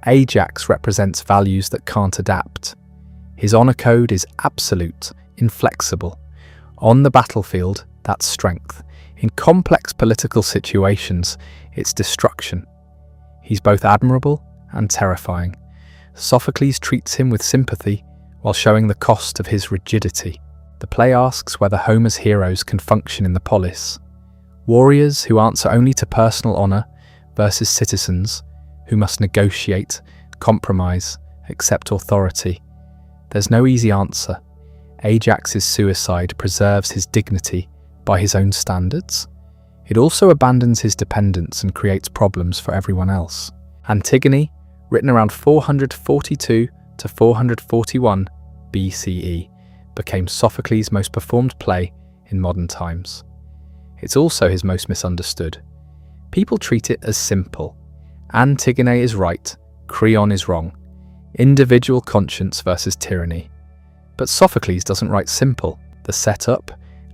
Ajax represents values that can't adapt. His honour code is absolute, inflexible. On the battlefield, that's strength. In complex political situations, it's destruction. He's both admirable and terrifying. Sophocles treats him with sympathy while showing the cost of his rigidity. The play asks whether Homer's heroes can function in the polis. Warriors who answer only to personal honour versus citizens who must negotiate, compromise, accept authority. There's no easy answer. Ajax's suicide preserves his dignity by his own standards. It also abandons his dependence and creates problems for everyone else. Antigone, written around 442 to 441 BCE, became Sophocles' most performed play in modern times. It's also his most misunderstood. People treat it as simple. Antigone is right, Creon is wrong. Individual conscience versus tyranny. But Sophocles doesn't write simple. The setup: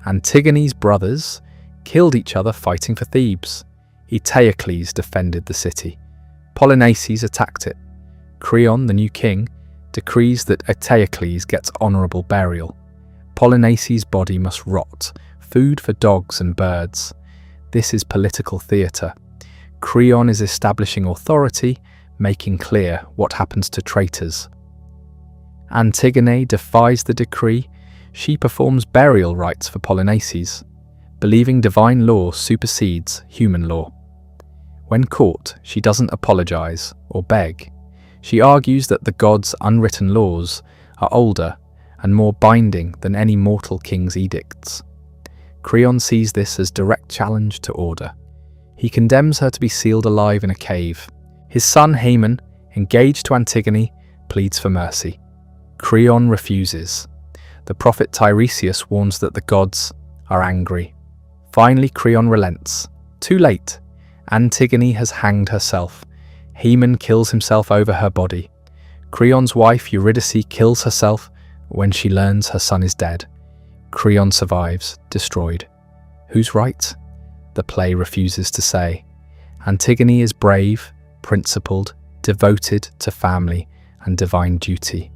Antigone's brothers killed each other fighting for Thebes. Eteocles defended the city. Polynices attacked it. Creon, the new king, decrees that Eteocles gets honourable burial. Polynices' body must rot, food for dogs and birds. This is political theatre. Creon is establishing authority, making clear what happens to traitors. Antigone defies the decree. She performs burial rites for Polynices, believing divine law supersedes human law. When caught, she doesn't apologise or beg. She argues that the gods' unwritten laws are older and more binding than any mortal king's edicts. Creon sees this as direct challenge to order. He condemns her to be sealed alive in a cave. His son Haemon, engaged to Antigone, pleads for mercy. Creon refuses. The prophet Tiresias warns that the gods are angry. Finally, Creon relents. Too late. Antigone has hanged herself. Haemon kills himself over her body. Creon's wife Eurydice kills herself when she learns her son is dead. Creon survives, destroyed. Who's right? The play refuses to say. Antigone is brave, principled, devoted to family and divine duty.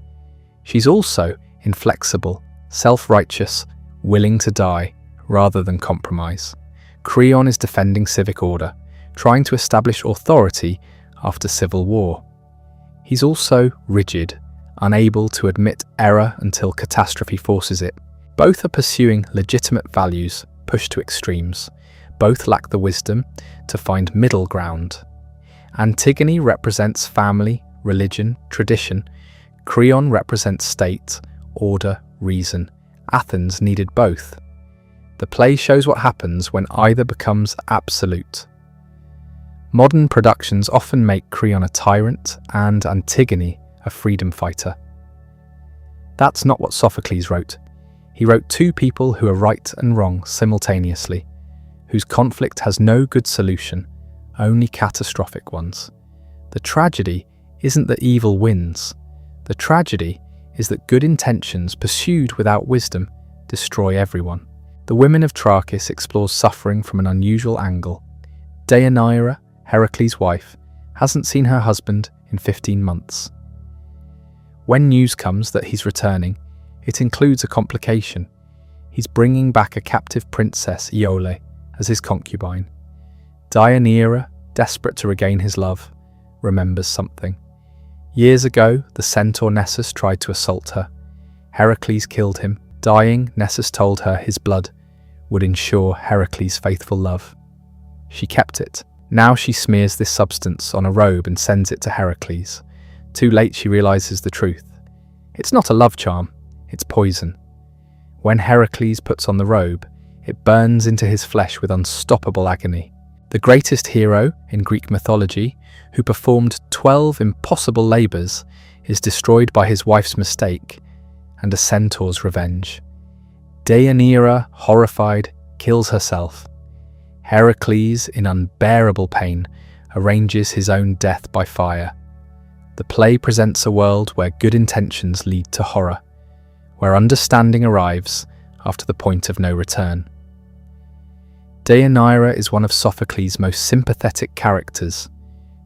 She's also inflexible, self-righteous, willing to die rather than compromise. Creon is defending civic order, trying to establish authority after civil war. He's also rigid, unable to admit error until catastrophe forces it. Both are pursuing legitimate values pushed to extremes. Both lack the wisdom to find middle ground. Antigone represents family, religion, tradition. Creon represents state, order, reason. Athens needed both. The play shows what happens when either becomes absolute. Modern productions often make Creon a tyrant and Antigone a freedom fighter. That's not what Sophocles wrote. He wrote two people who are right and wrong simultaneously, whose conflict has no good solution, only catastrophic ones. The tragedy isn't that evil wins. The tragedy is that good intentions pursued without wisdom destroy everyone. The Women of Trachis explores suffering from an unusual angle. Deianira, Heracles' wife, hasn't seen her husband in 15 months. When news comes that he's returning, it includes a complication. He's bringing back a captive princess, Iole, as his concubine. Deianira, desperate to regain his love, remembers something. Years ago, the centaur Nessus tried to assault her. Heracles killed him. Dying, Nessus told her his blood would ensure Heracles' faithful love. She kept it. Now she smears this substance on a robe and sends it to Heracles. Too late, she realizes the truth. It's not a love charm, it's poison. When Heracles puts on the robe, it burns into his flesh with unstoppable agony. The greatest hero in Greek mythology, who performed 12 impossible labours, is destroyed by his wife's mistake and a centaur's revenge. Deianira, horrified, kills herself. Heracles, in unbearable pain, arranges his own death by fire. The play presents a world where good intentions lead to horror, where understanding arrives after the point of no return. Deianira is one of Sophocles' most sympathetic characters.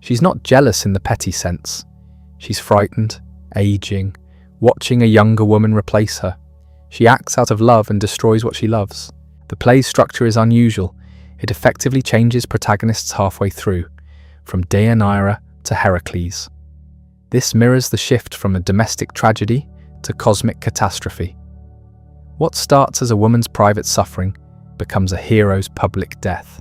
She's not jealous in the petty sense. She's frightened, aging, watching a younger woman replace her. She acts out of love and destroys what she loves. The play's structure is unusual. It effectively changes protagonists halfway through, from Deianira to Heracles. This mirrors the shift from a domestic tragedy to cosmic catastrophe. What starts as a woman's private suffering becomes a hero's public death.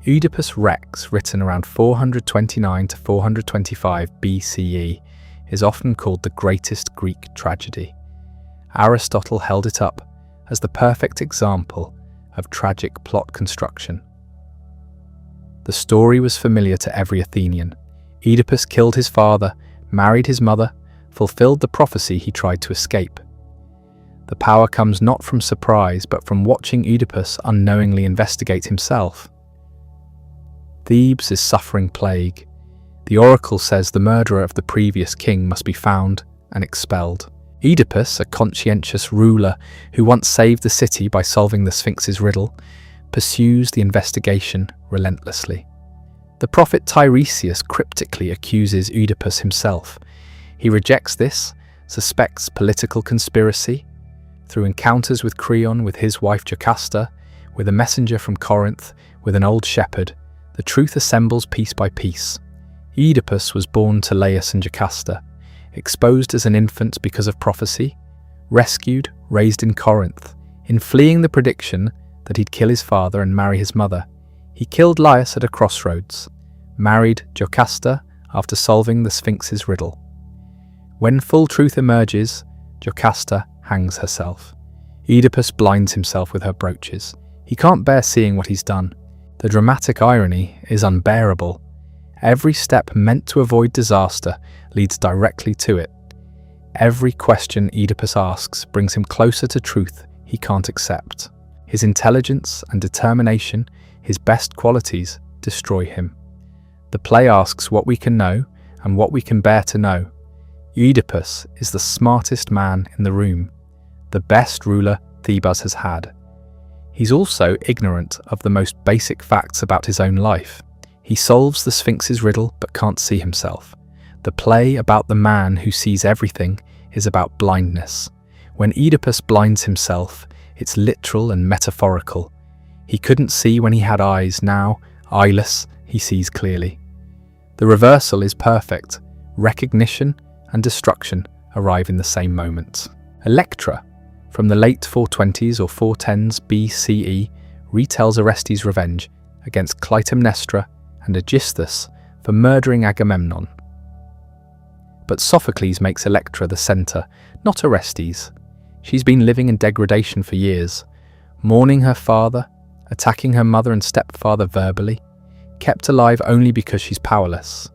Oedipus Rex, written around 429 to 425 BCE, is often called the greatest Greek tragedy. Aristotle held it up as the perfect example of tragic plot construction. The story was familiar to every Athenian. Oedipus killed his father, married his mother, fulfilled the prophecy he tried to escape. The power comes not from surprise, but from watching Oedipus unknowingly investigate himself. Thebes is suffering plague. The oracle says the murderer of the previous king must be found and expelled. Oedipus, a conscientious ruler who once saved the city by solving the Sphinx's riddle, pursues the investigation relentlessly. The prophet Tiresias cryptically accuses Oedipus himself. He rejects this, suspects political conspiracy. Through encounters with Creon, with his wife Jocasta, with a messenger from Corinth, with an old shepherd, the truth assembles piece by piece. Oedipus was born to Laius and Jocasta, exposed as an infant because of prophecy, rescued, raised in Corinth. In fleeing the prediction that he'd kill his father and marry his mother, he killed Laius at a crossroads, married Jocasta after solving the Sphinx's riddle. When full truth emerges, Jocasta hangs herself. Oedipus blinds himself with her brooches. He can't bear seeing what he's done. The dramatic irony is unbearable. Every step meant to avoid disaster leads directly to it. Every question Oedipus asks brings him closer to truth he can't accept. His intelligence and determination, his best qualities, destroy him. The play asks what we can know and what we can bear to know. Oedipus is the smartest man in the room, the best ruler Thebes has had. He's also ignorant of the most basic facts about his own life. He solves the Sphinx's riddle but can't see himself. The play about the man who sees everything is about blindness. When Oedipus blinds himself, it's literal and metaphorical. He couldn't see when he had eyes. Now, eyeless, he sees clearly. The reversal is perfect. Recognition and destruction arrive in the same moment. Electra, from the late 420s or 410s BCE, retells Orestes' revenge against Clytemnestra and Aegisthus for murdering Agamemnon. But Sophocles makes Electra the centre, not Orestes. She's been living in degradation for years, mourning her father, attacking her mother and stepfather verbally, kept alive only because she's powerless.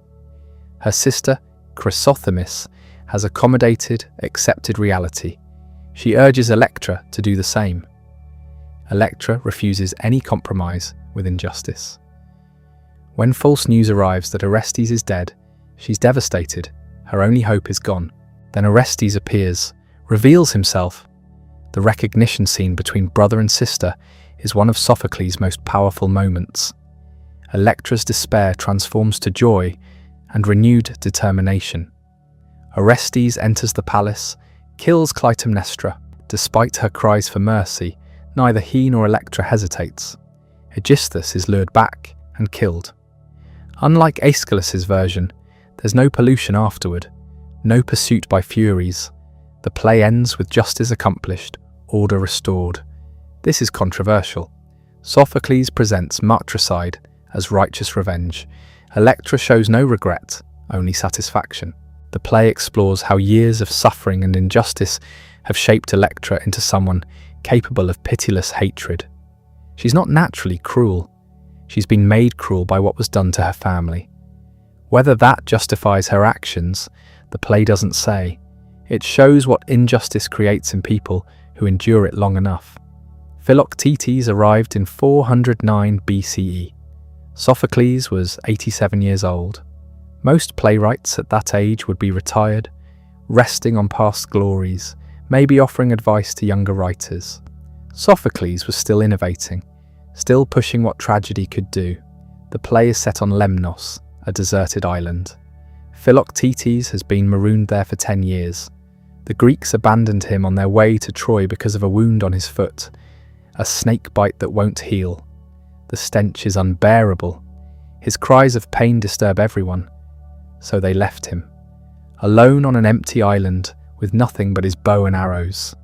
Her sister, Chrysothemis, has accommodated, accepted reality. She urges Electra to do the same. Electra refuses any compromise with injustice. When false news arrives that Orestes is dead, she's devastated. Her only hope is gone. Then Orestes appears, reveals himself. The recognition scene between brother and sister is one of Sophocles' most powerful moments. Electra's despair transforms to joy and renewed determination. Orestes enters the palace, kills Clytemnestra. Despite her cries for mercy, neither he nor Electra hesitates. Aegisthus is lured back and killed. Unlike Aeschylus's version, there's no pollution afterward, no pursuit by furies. The play ends with justice accomplished, order restored. This is controversial. Sophocles presents matricide as righteous revenge. Electra shows no regret, only satisfaction. The play explores how years of suffering and injustice have shaped Electra into someone capable of pitiless hatred. She's not naturally cruel. She's been made cruel by what was done to her family. Whether that justifies her actions, the play doesn't say. It shows what injustice creates in people who endure it long enough. Philoctetes arrived in 409 BCE. Sophocles was 87 years old. Most playwrights at that age would be retired, resting on past glories, maybe offering advice to younger writers. Sophocles was still innovating, still pushing what tragedy could do. The play is set on Lemnos, a deserted island. Philoctetes has been marooned there for 10 years. The Greeks abandoned him on their way to Troy because of a wound on his foot, a snake bite that won't heal. The stench is unbearable. His cries of pain disturb everyone. So they left him, alone on an empty island with nothing but his bow and arrows.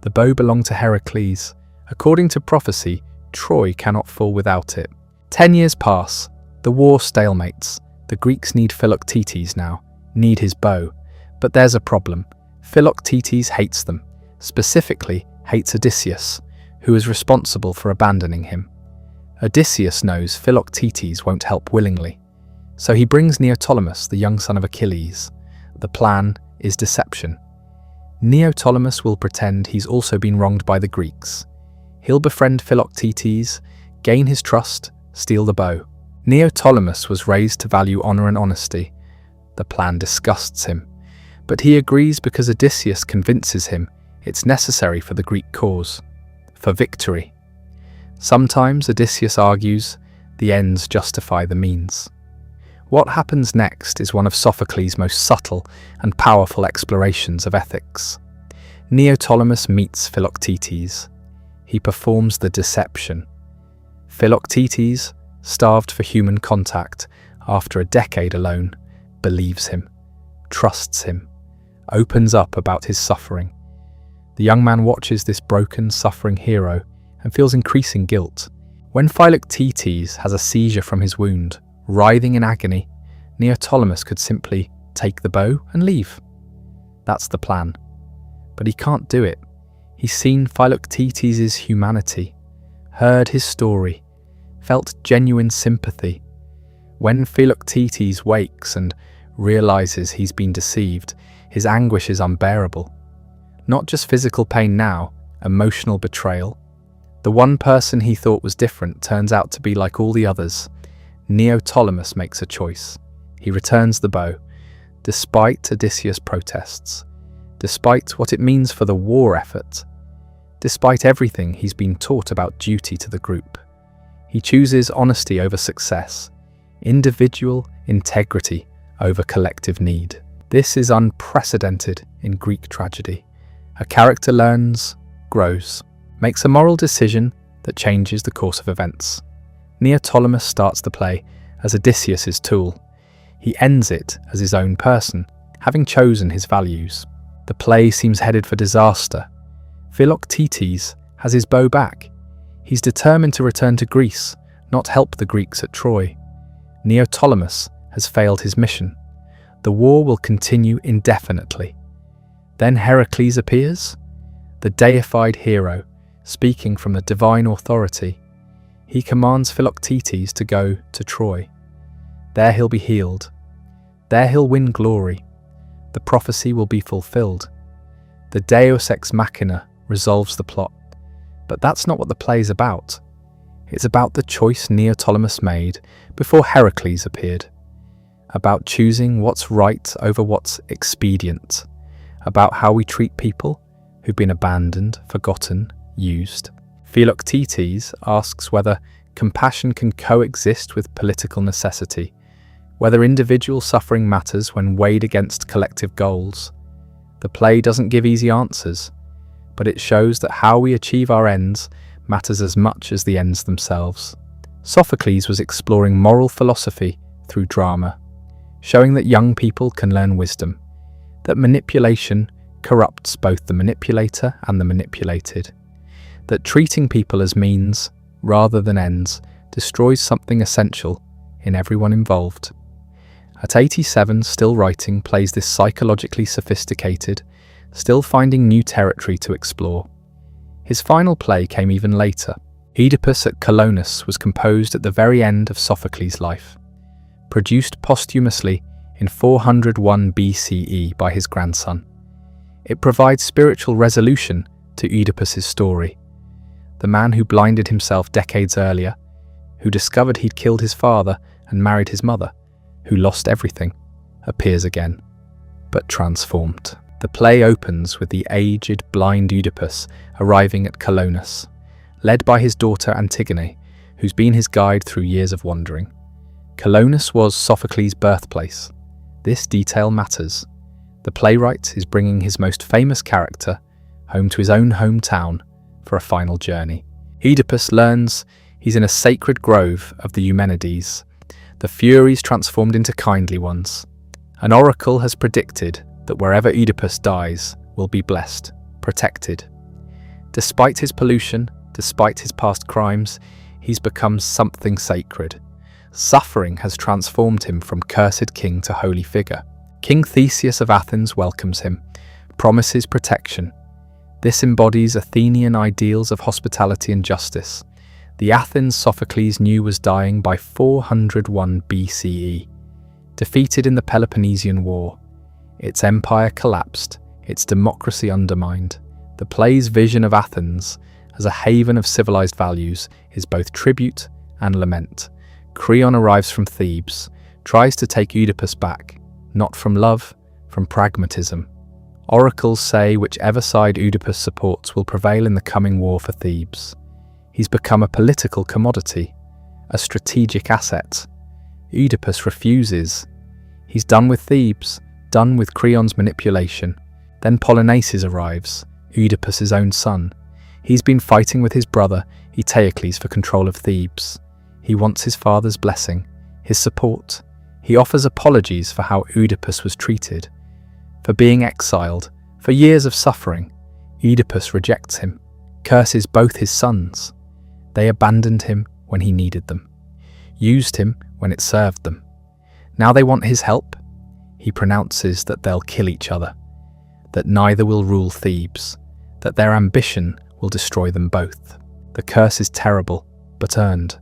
The bow belonged to Heracles. According to prophecy, Troy cannot fall without it. 10 years pass. The war stalemates. The Greeks need Philoctetes now, need his bow. But there's a problem. Philoctetes hates them, specifically hates Odysseus, who is responsible for abandoning him. Odysseus knows Philoctetes won't help willingly, so he brings Neoptolemus, the young son of Achilles. The plan is deception. Neoptolemus will pretend he's also been wronged by the Greeks. He'll befriend Philoctetes, gain his trust, steal the bow. Neoptolemus was raised to value honor and honesty. The plan disgusts him, but he agrees because Odysseus convinces him it's necessary for the Greek cause, for victory. Sometimes Odysseus argues the ends justify the means. What happens next is one of Sophocles' most subtle and powerful explorations of ethics. Neoptolemus meets Philoctetes. He performs the deception. Philoctetes, starved for human contact after a decade alone, believes him, trusts him, opens up about his suffering. The young man watches this broken, suffering hero and feels increasing guilt. When Philoctetes has a seizure from his wound, writhing in agony, Neoptolemus could simply take the bow and leave. That's the plan. But he can't do it. He's seen Philoctetes' humanity, heard his story, felt genuine sympathy. When Philoctetes wakes and realizes he's been deceived, his anguish is unbearable. Not just physical pain now, emotional betrayal. The one person he thought was different turns out to be like all the others. Neoptolemus makes a choice. He returns the bow, despite Odysseus' protests, despite what it means for the war effort, despite everything he's been taught about duty to the group. He chooses honesty over success, individual integrity over collective need. This is unprecedented in Greek tragedy. A character learns, grows, makes a moral decision that changes the course of events. Neoptolemus starts the play as Odysseus' tool. He ends it as his own person, having chosen his values. The play seems headed for disaster. Philoctetes has his bow back. He's determined to return to Greece, not help the Greeks at Troy. Neoptolemus has failed his mission. The war will continue indefinitely. Then Heracles appears, the deified hero, speaking from the divine authority. He commands Philoctetes to go to Troy. There he'll be healed. There he'll win glory. The prophecy will be fulfilled. The Deus ex machina resolves the plot. But that's not what the play is about. It's about the choice Neoptolemus made before Heracles appeared. About choosing what's right over what's expedient. About how we treat people who've been abandoned, forgotten, used. Philoctetes asks whether compassion can coexist with political necessity, whether individual suffering matters when weighed against collective goals. The play doesn't give easy answers, but it shows that how we achieve our ends matters as much as the ends themselves. Sophocles was exploring moral philosophy through drama, showing that young people can learn wisdom, that manipulation corrupts both the manipulator and the manipulated, that treating people as means rather than ends destroys something essential in everyone involved. At 87, still writing plays this psychologically sophisticated, still finding new territory to explore. His final play came even later. Oedipus at Colonus was composed at the very end of Sophocles' life, produced posthumously in 401 BCE by his grandson. It provides spiritual resolution to Oedipus' story. The man who blinded himself decades earlier, who discovered he'd killed his father and married his mother, who lost everything, appears again, but transformed. The play opens with the aged, blind Oedipus arriving at Colonus, led by his daughter Antigone, who's been his guide through years of wandering. Colonus was Sophocles' birthplace. This detail matters. The playwright is bringing his most famous character home to his own hometown for a final journey. Oedipus learns he's in a sacred grove of the Eumenides, the Furies transformed into kindly ones. An oracle has predicted that wherever Oedipus dies will be blessed, protected. Despite his pollution, despite his past crimes, he's become something sacred. Suffering has transformed him from cursed king to holy figure. King Theseus of Athens welcomes him, promises protection. This embodies Athenian ideals of hospitality and justice. The Athens Sophocles knew was dying by 401 BCE. Defeated in the Peloponnesian War, its empire collapsed, its democracy undermined. The play's vision of Athens as a haven of civilized values is both tribute and lament. Creon arrives from Thebes, tries to take Oedipus back, not from love, from pragmatism. Oracles say whichever side Oedipus supports will prevail in the coming war for Thebes. He's become a political commodity, a strategic asset. Oedipus refuses. He's done with Thebes, done with Creon's manipulation. Then Polynices arrives, Oedipus's own son. He's been fighting with his brother, Eteocles, for control of Thebes. He wants his father's blessing, his support. He offers apologies for how Oedipus was treated, for being exiled, for years of suffering. Oedipus rejects him, curses both his sons. They abandoned him when he needed them, used him when it served them. Now they want his help. He pronounces that they'll kill each other, that neither will rule Thebes, that their ambition will destroy them both. The curse is terrible, but earned.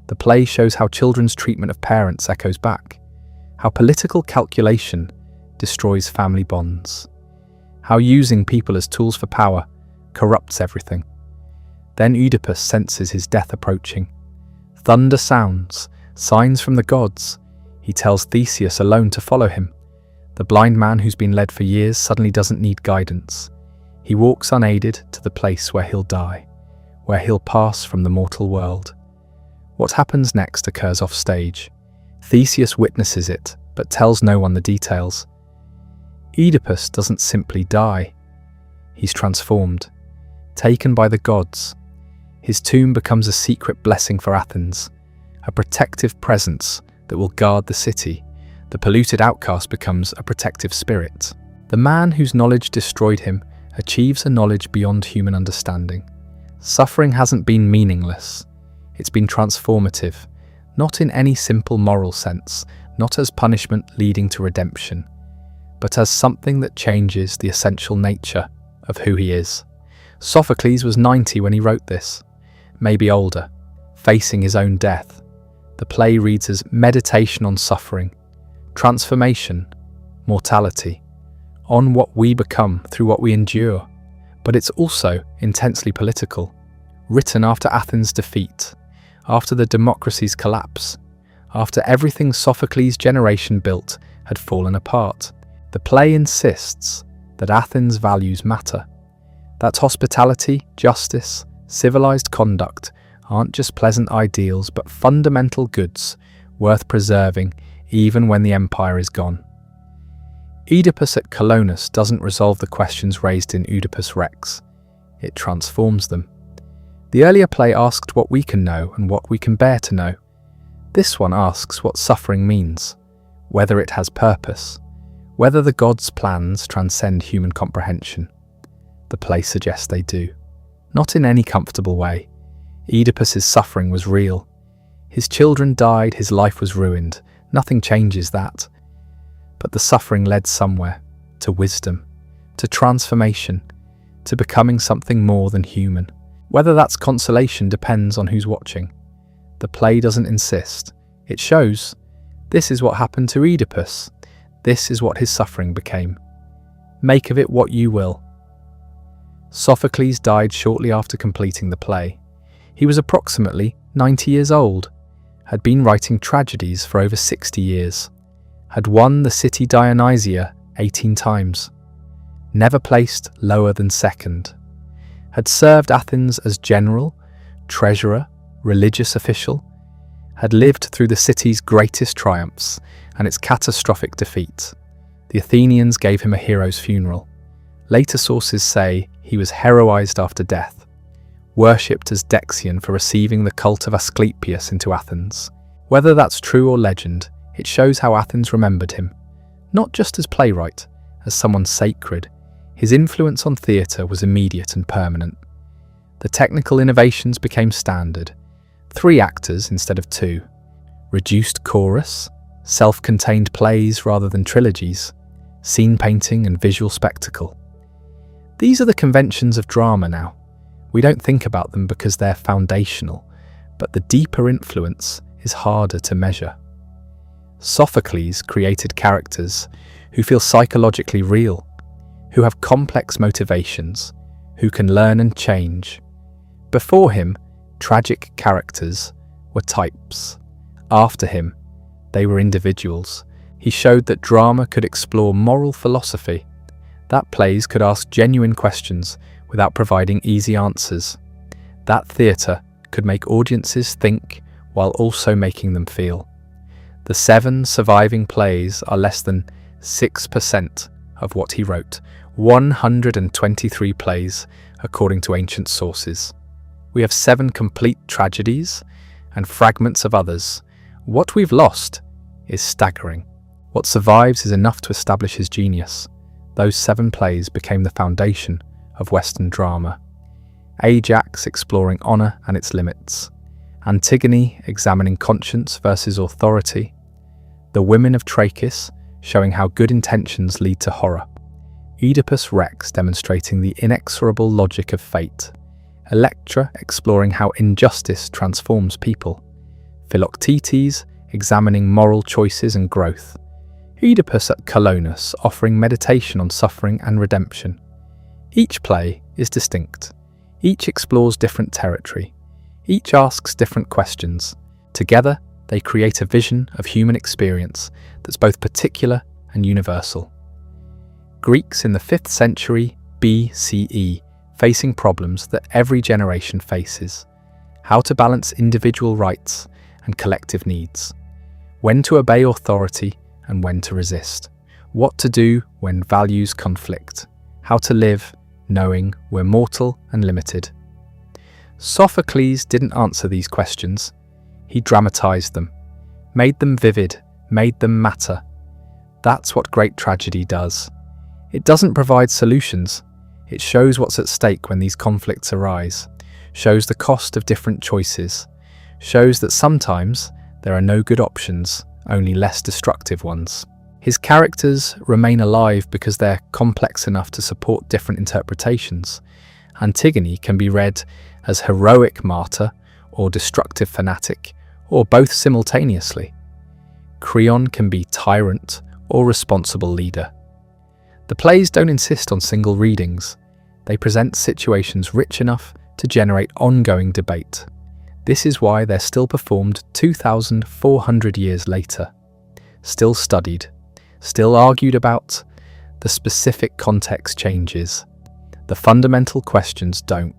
The play shows how children's treatment of parents echoes back, how political calculation destroys family bonds, how using people as tools for power corrupts everything. Then Oedipus senses his death approaching. Thunder sounds, signs from the gods. He tells Theseus alone to follow him. The blind man who's been led for years suddenly doesn't need guidance. He walks unaided to the place where he'll die, where he'll pass from the mortal world. What happens next occurs off stage. Theseus witnesses it, but tells no one the details. Oedipus doesn't simply die. He's transformed, taken by the gods. His tomb becomes a secret blessing for Athens, a protective presence that will guard the city. The polluted outcast becomes a protective spirit. The man whose knowledge destroyed him achieves a knowledge beyond human understanding. Suffering hasn't been meaningless. It's been transformative, not in any simple moral sense, not as punishment leading to redemption, but as something that changes the essential nature of who he is. Sophocles was 90 when he wrote this, maybe older, facing his own death. The play reads as meditation on suffering, transformation, mortality, on what we become through what we endure. But it's also intensely political, written after Athens' defeat, after the democracy's collapse, after everything Sophocles' generation built had fallen apart. The play insists that Athens' values matter, that hospitality, justice, civilized conduct aren't just pleasant ideals but fundamental goods worth preserving even when the empire is gone. Oedipus at Colonus doesn't resolve the questions raised in Oedipus Rex. It transforms them. The earlier play asked what we can know and what we can bear to know. This one asks what suffering means, whether it has purpose, whether the gods' plans transcend human comprehension. The play suggests they do. Not in any comfortable way. Oedipus's suffering was real. His children died, his life was ruined. Nothing changes that. But the suffering led somewhere, to wisdom, to transformation, to becoming something more than human. Whether that's consolation depends on who's watching. The play doesn't insist. It shows, this is what happened to Oedipus. This is what his suffering became. Make of it what you will. Sophocles died shortly after completing the play. He was approximately 90 years old, had been writing tragedies for over 60 years, had won the city Dionysia 18 times, never placed lower than second, had served Athens as general, treasurer, religious official, had lived through the city's greatest triumphs and its catastrophic defeat. The Athenians gave him a hero's funeral. Later sources say he was heroized after death, worshipped as Dexion for receiving the cult of Asclepius into Athens. Whether that's true or legend, it shows how Athens remembered him, not just as playwright, as someone sacred. His influence on theatre was immediate and permanent. The technical innovations became standard. 3 actors instead of 2, reduced chorus, self-contained plays rather than trilogies, scene painting and visual spectacle. These are the conventions of drama now. We don't think about them because they're foundational, but the deeper influence is harder to measure. Sophocles created characters who feel psychologically real, who have complex motivations, who can learn and change. Before him, tragic characters were types. After him, they were individuals. He showed that drama could explore moral philosophy, that plays could ask genuine questions without providing easy answers, that theatre could make audiences think while also making them feel. The 7 surviving plays are less than 6% of what he wrote, 123 plays according to ancient sources. We have 7 complete tragedies and fragments of others. What we've lost is staggering. What survives is enough to establish his genius. Those 7 plays became the foundation of Western drama. Ajax exploring honour and its limits. Antigone examining conscience versus authority. The Women of Trachis showing how good intentions lead to horror. Oedipus Rex demonstrating the inexorable logic of fate. Electra exploring how injustice transforms people. Philoctetes examining moral choices and growth. Oedipus at Colonus offering meditation on suffering and redemption. Each play is distinct. Each explores different territory. Each asks different questions. Together, they create a vision of human experience that's both particular and universal. Greeks in the 5th century BCE facing problems that every generation faces. How to balance individual rights and collective needs. When to obey authority and when to resist. What to do when values conflict. How to live knowing we're mortal and limited. Sophocles didn't answer these questions. He dramatized them, made them vivid, made them matter. That's what great tragedy does. It doesn't provide solutions. It shows what's at stake when these conflicts arise, shows the cost of different choices, shows that sometimes there are no good options, only less destructive ones. His characters remain alive because they're complex enough to support different interpretations. Antigone can be read as heroic martyr or destructive fanatic, or both simultaneously. Creon can be tyrant or responsible leader. The plays don't insist on single readings. They present situations rich enough to generate ongoing debate. This is why they're still performed 2,400 years later. Still studied, still argued about. The specific context changes. The fundamental questions don't.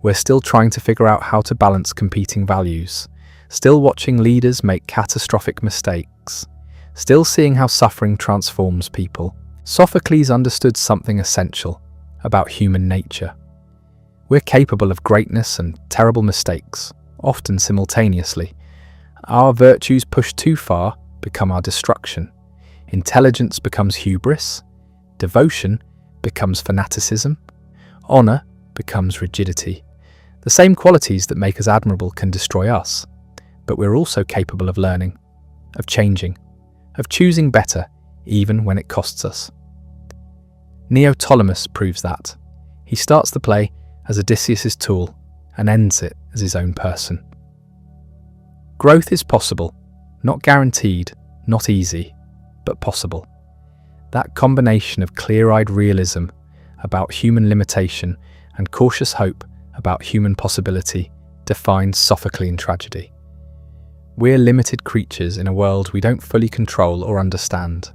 We're still trying to figure out how to balance competing values. Still watching leaders make catastrophic mistakes. Still seeing how suffering transforms people. Sophocles understood something essential about human nature. We're capable of greatness and terrible mistakes, often simultaneously. Our virtues pushed too far become our destruction. Intelligence becomes hubris. Devotion becomes fanaticism. Honour becomes rigidity. The same qualities that make us admirable can destroy us, but we're also capable of learning, of changing, of choosing better even when it costs us. Neoptolemus proves that. He starts the play as Odysseus' tool and ends it as his own person. Growth is possible, not guaranteed, not easy, but possible. That combination of clear-eyed realism about human limitation and cautious hope about human possibility defines Sophoclean tragedy. We're limited creatures in a world we don't fully control or understand,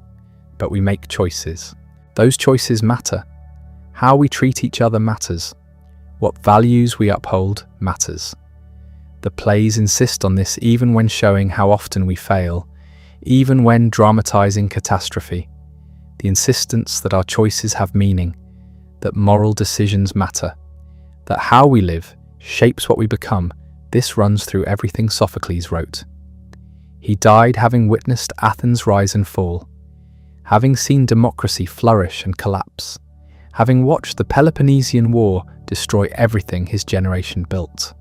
but we make choices. Those choices matter. How we treat each other matters. What values we uphold matters. The plays insist on this even when showing how often we fail, even when dramatizing catastrophe. The insistence that our choices have meaning, that moral decisions matter, that how we live shapes what we become, this runs through everything Sophocles wrote. He died having witnessed Athens' rise and fall, having seen democracy flourish and collapse, having watched the Peloponnesian War destroy everything his generation built.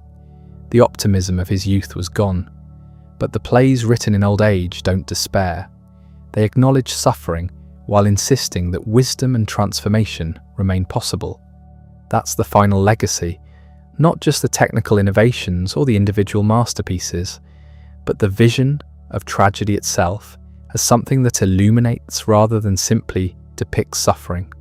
The optimism of his youth was gone. But the plays written in old age don't despair. They acknowledge suffering while insisting that wisdom and transformation remain possible. That's the final legacy, not just the technical innovations or the individual masterpieces, but the vision of tragedy itself as something that illuminates rather than simply depicts suffering.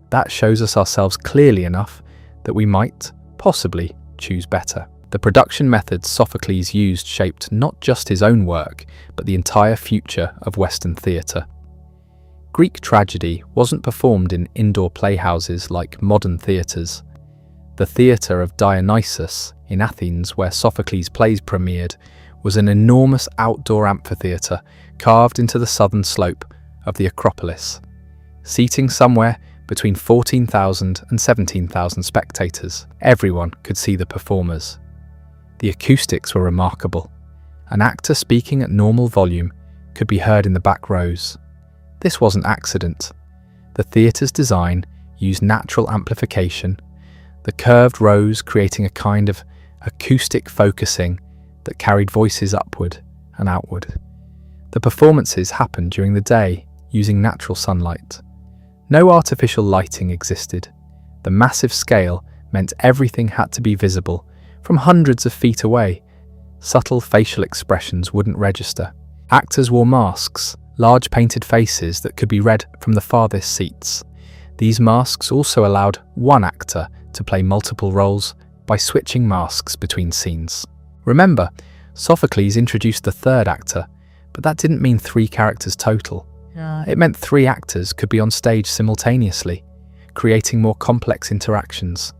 That shows us ourselves clearly enough that we might, possibly, choose better. The production methods Sophocles used shaped not just his own work, but the entire future of Western theatre. Greek tragedy wasn't performed in indoor playhouses like modern theatres. The theatre of Dionysus in Athens, where Sophocles' plays premiered, was an enormous outdoor amphitheatre carved into the southern slope of the Acropolis, seating somewhere between 14,000 and 17,000 spectators. Everyone could see the performers. The acoustics were remarkable. An actor speaking at normal volume could be heard in the back rows. This wasn't accident. The theatre's design used natural amplification, the curved rows creating a kind of acoustic focusing that carried voices upward and outward. The performances happened during the day using natural sunlight. No artificial lighting existed. The massive scale meant everything had to be visible from hundreds of feet away. Subtle facial expressions wouldn't register. Actors wore masks, large painted faces that could be read from the farthest seats. These masks also allowed one actor to play multiple roles by switching masks between scenes. Remember, Sophocles introduced the third actor, but that didn't mean 3 characters total. It meant 3 actors could be on stage simultaneously, creating more complex interactions.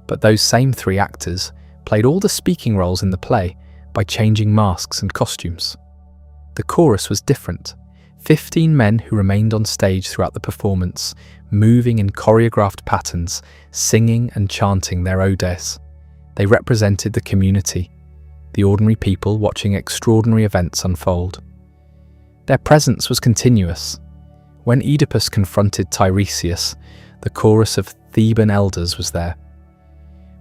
But those same 3 actors played all the speaking roles in the play by changing masks and costumes. The chorus was different. 15 men who remained on stage throughout the performance, moving in choreographed patterns, singing and chanting their odes. They represented the community, the ordinary people watching extraordinary events unfold. Their presence was continuous. When Oedipus confronted Tiresias, the chorus of Theban elders was there.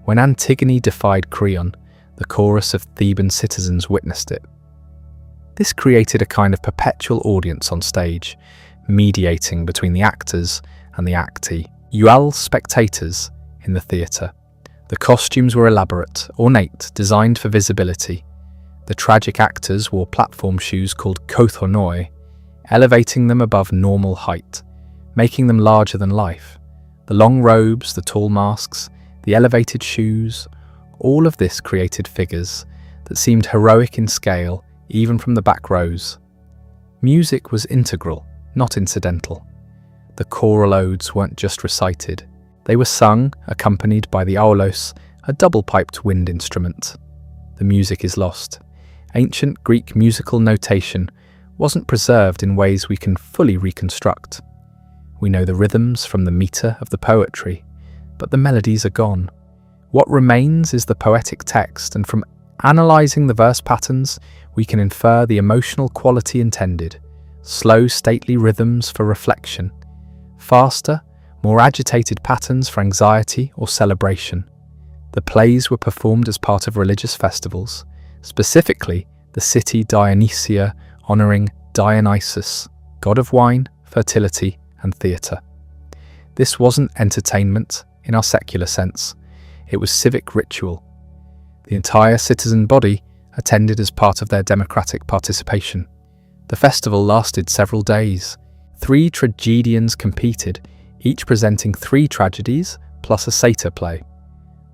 When Antigone defied Creon, the chorus of Theban citizens witnessed it. This created a kind of perpetual audience on stage, mediating between the actors and the actee. All spectators in the theatre. The costumes were elaborate, ornate, designed for visibility. The tragic actors wore platform shoes called kothonoi, elevating them above normal height, making them larger than life. The long robes, the tall masks, the elevated shoes, all of this created figures that seemed heroic in scale, even from the back rows. Music was integral, not incidental. The choral odes weren't just recited. They were sung, accompanied by the aulos, a double-piped wind instrument. The music is lost. Ancient Greek musical notation wasn't preserved in ways we can fully reconstruct. We know the rhythms from the meter of the poetry, but the melodies are gone. What remains is the poetic text, and from analysing the verse patterns, we can infer the emotional quality intended. Slow, stately rhythms for reflection. Faster, more agitated patterns for anxiety or celebration. The plays were performed as part of religious festivals, specifically the city Dionysia honouring Dionysus, god of wine, fertility and theatre. This wasn't entertainment in our secular sense, it was civic ritual. The entire citizen body attended as part of their democratic participation. The festival lasted several days. 3 tragedians competed, each presenting 3 tragedies plus a satyr play.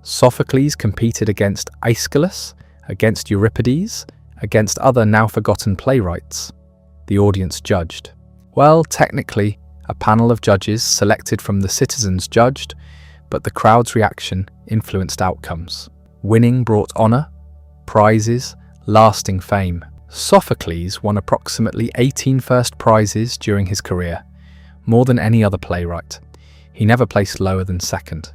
Sophocles competed against Aeschylus, against Euripides, against other now-forgotten playwrights. The audience judged. Well, technically, a panel of judges selected from the citizens judged, but the crowd's reaction influenced outcomes. Winning brought honour, prizes, lasting fame. Sophocles won approximately 18 first prizes during his career, more than any other playwright. He never placed lower than second.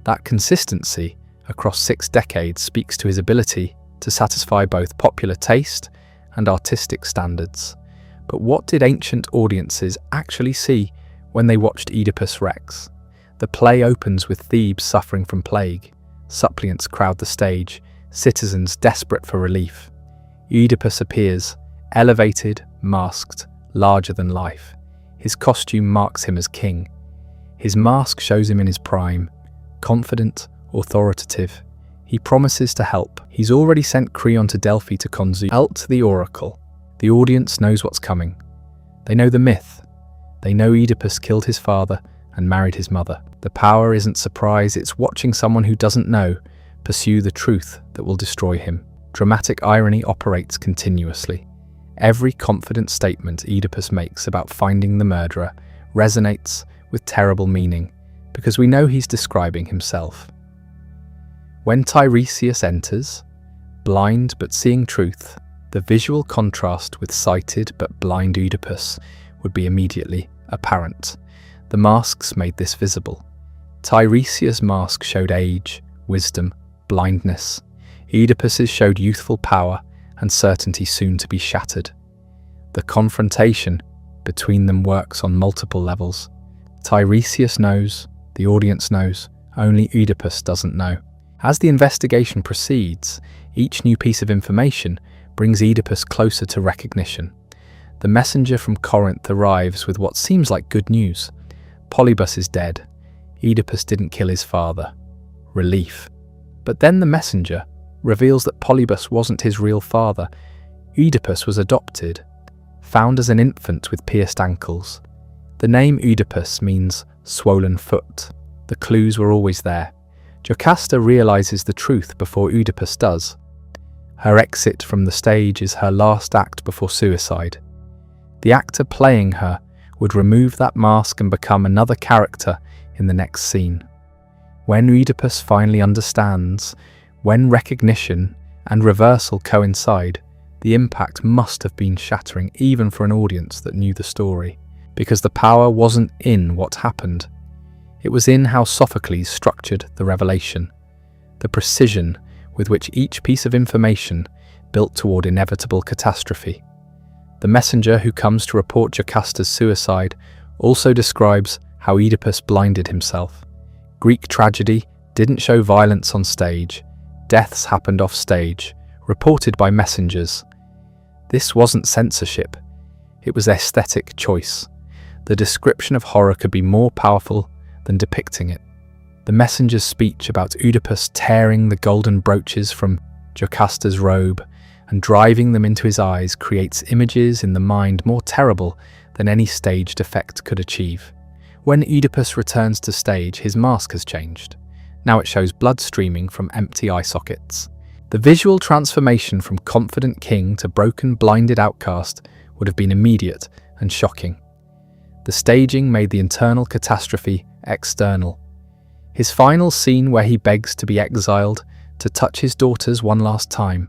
That consistency across 6 decades speaks to his ability to satisfy both popular taste and artistic standards. But what did ancient audiences actually see when they watched Oedipus Rex? The play opens with Thebes suffering from plague. Suppliants crowd the stage, citizens desperate for relief. Oedipus appears, elevated, masked, larger than life. His costume marks him as king. His mask shows him in his prime, confident, authoritative. He promises to help. He's already sent Creon to Delphi to consult the oracle. The audience knows what's coming. They know the myth. They know Oedipus killed his father and married his mother. The power isn't surprise, it's watching someone who doesn't know pursue the truth that will destroy him. Dramatic irony operates continuously. Every confident statement Oedipus makes about finding the murderer resonates with terrible meaning, because we know he's describing himself. When Tiresias enters, blind but seeing truth, the visual contrast with sighted but blind Oedipus would be immediately apparent. The masks made this visible. Tiresias' mask showed age, wisdom, blindness. Oedipus's showed youthful power and certainty soon to be shattered. The confrontation between them works on multiple levels. Tiresias knows, the audience knows, only Oedipus doesn't know. As the investigation proceeds, each new piece of information brings Oedipus closer to recognition. The messenger from Corinth arrives with what seems like good news. Polybus is dead. Oedipus didn't kill his father. Relief. But then the messenger reveals that Polybus wasn't his real father. Oedipus was adopted, found as an infant with pierced ankles. The name Oedipus means swollen foot. The clues were always there. Jocasta realizes the truth before Oedipus does. Her exit from the stage is her last act before suicide. The actor playing her would remove that mask and become another character in the next scene. When Oedipus finally understands, when recognition and reversal coincide, the impact must have been shattering even for an audience that knew the story, because the power wasn't in what happened. It was in how Sophocles structured the revelation, the precision with which each piece of information built toward inevitable catastrophe. The messenger who comes to report Jocasta's suicide also describes how Oedipus blinded himself. Greek tragedy didn't show violence on stage. Deaths happened off stage, reported by messengers. This wasn't censorship. It was aesthetic choice. The description of horror could be more powerful than depicting it. The messenger's speech about Oedipus tearing the golden brooches from Jocasta's robe and driving them into his eyes creates images in the mind more terrible than any staged effect could achieve. When Oedipus returns to stage, his mask has changed. Now it shows blood streaming from empty eye sockets. The visual transformation from confident king to broken, blinded outcast would have been immediate and shocking. The staging made the internal catastrophe external. His final scene where he begs to be exiled, to touch his daughters one last time,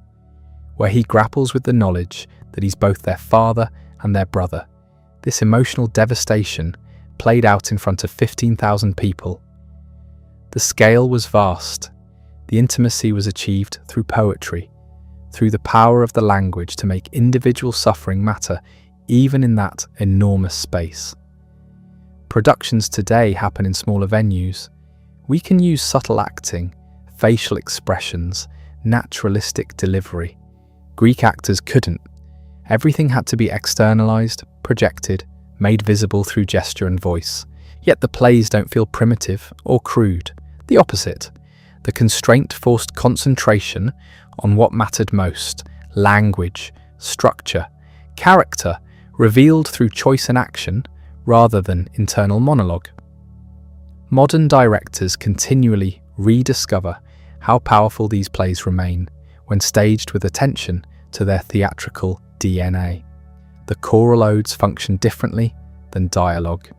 where he grapples with the knowledge that he's both their father and their brother. This emotional devastation played out in front of 15,000 people. The scale was vast. The intimacy was achieved through poetry, through the power of the language to make individual suffering matter, even in that enormous space. Productions today happen in smaller venues. We can use subtle acting, facial expressions, naturalistic delivery. Greek actors couldn't. Everything had to be externalized, projected, made visible through gesture and voice. Yet the plays don't feel primitive or crude. The opposite. The constraint forced concentration on what mattered most: language, structure, character, revealed through choice and action rather than internal monologue. Modern directors continually rediscover how powerful these plays remain when staged with attention to their theatrical DNA. The choral odes function differently than dialogue.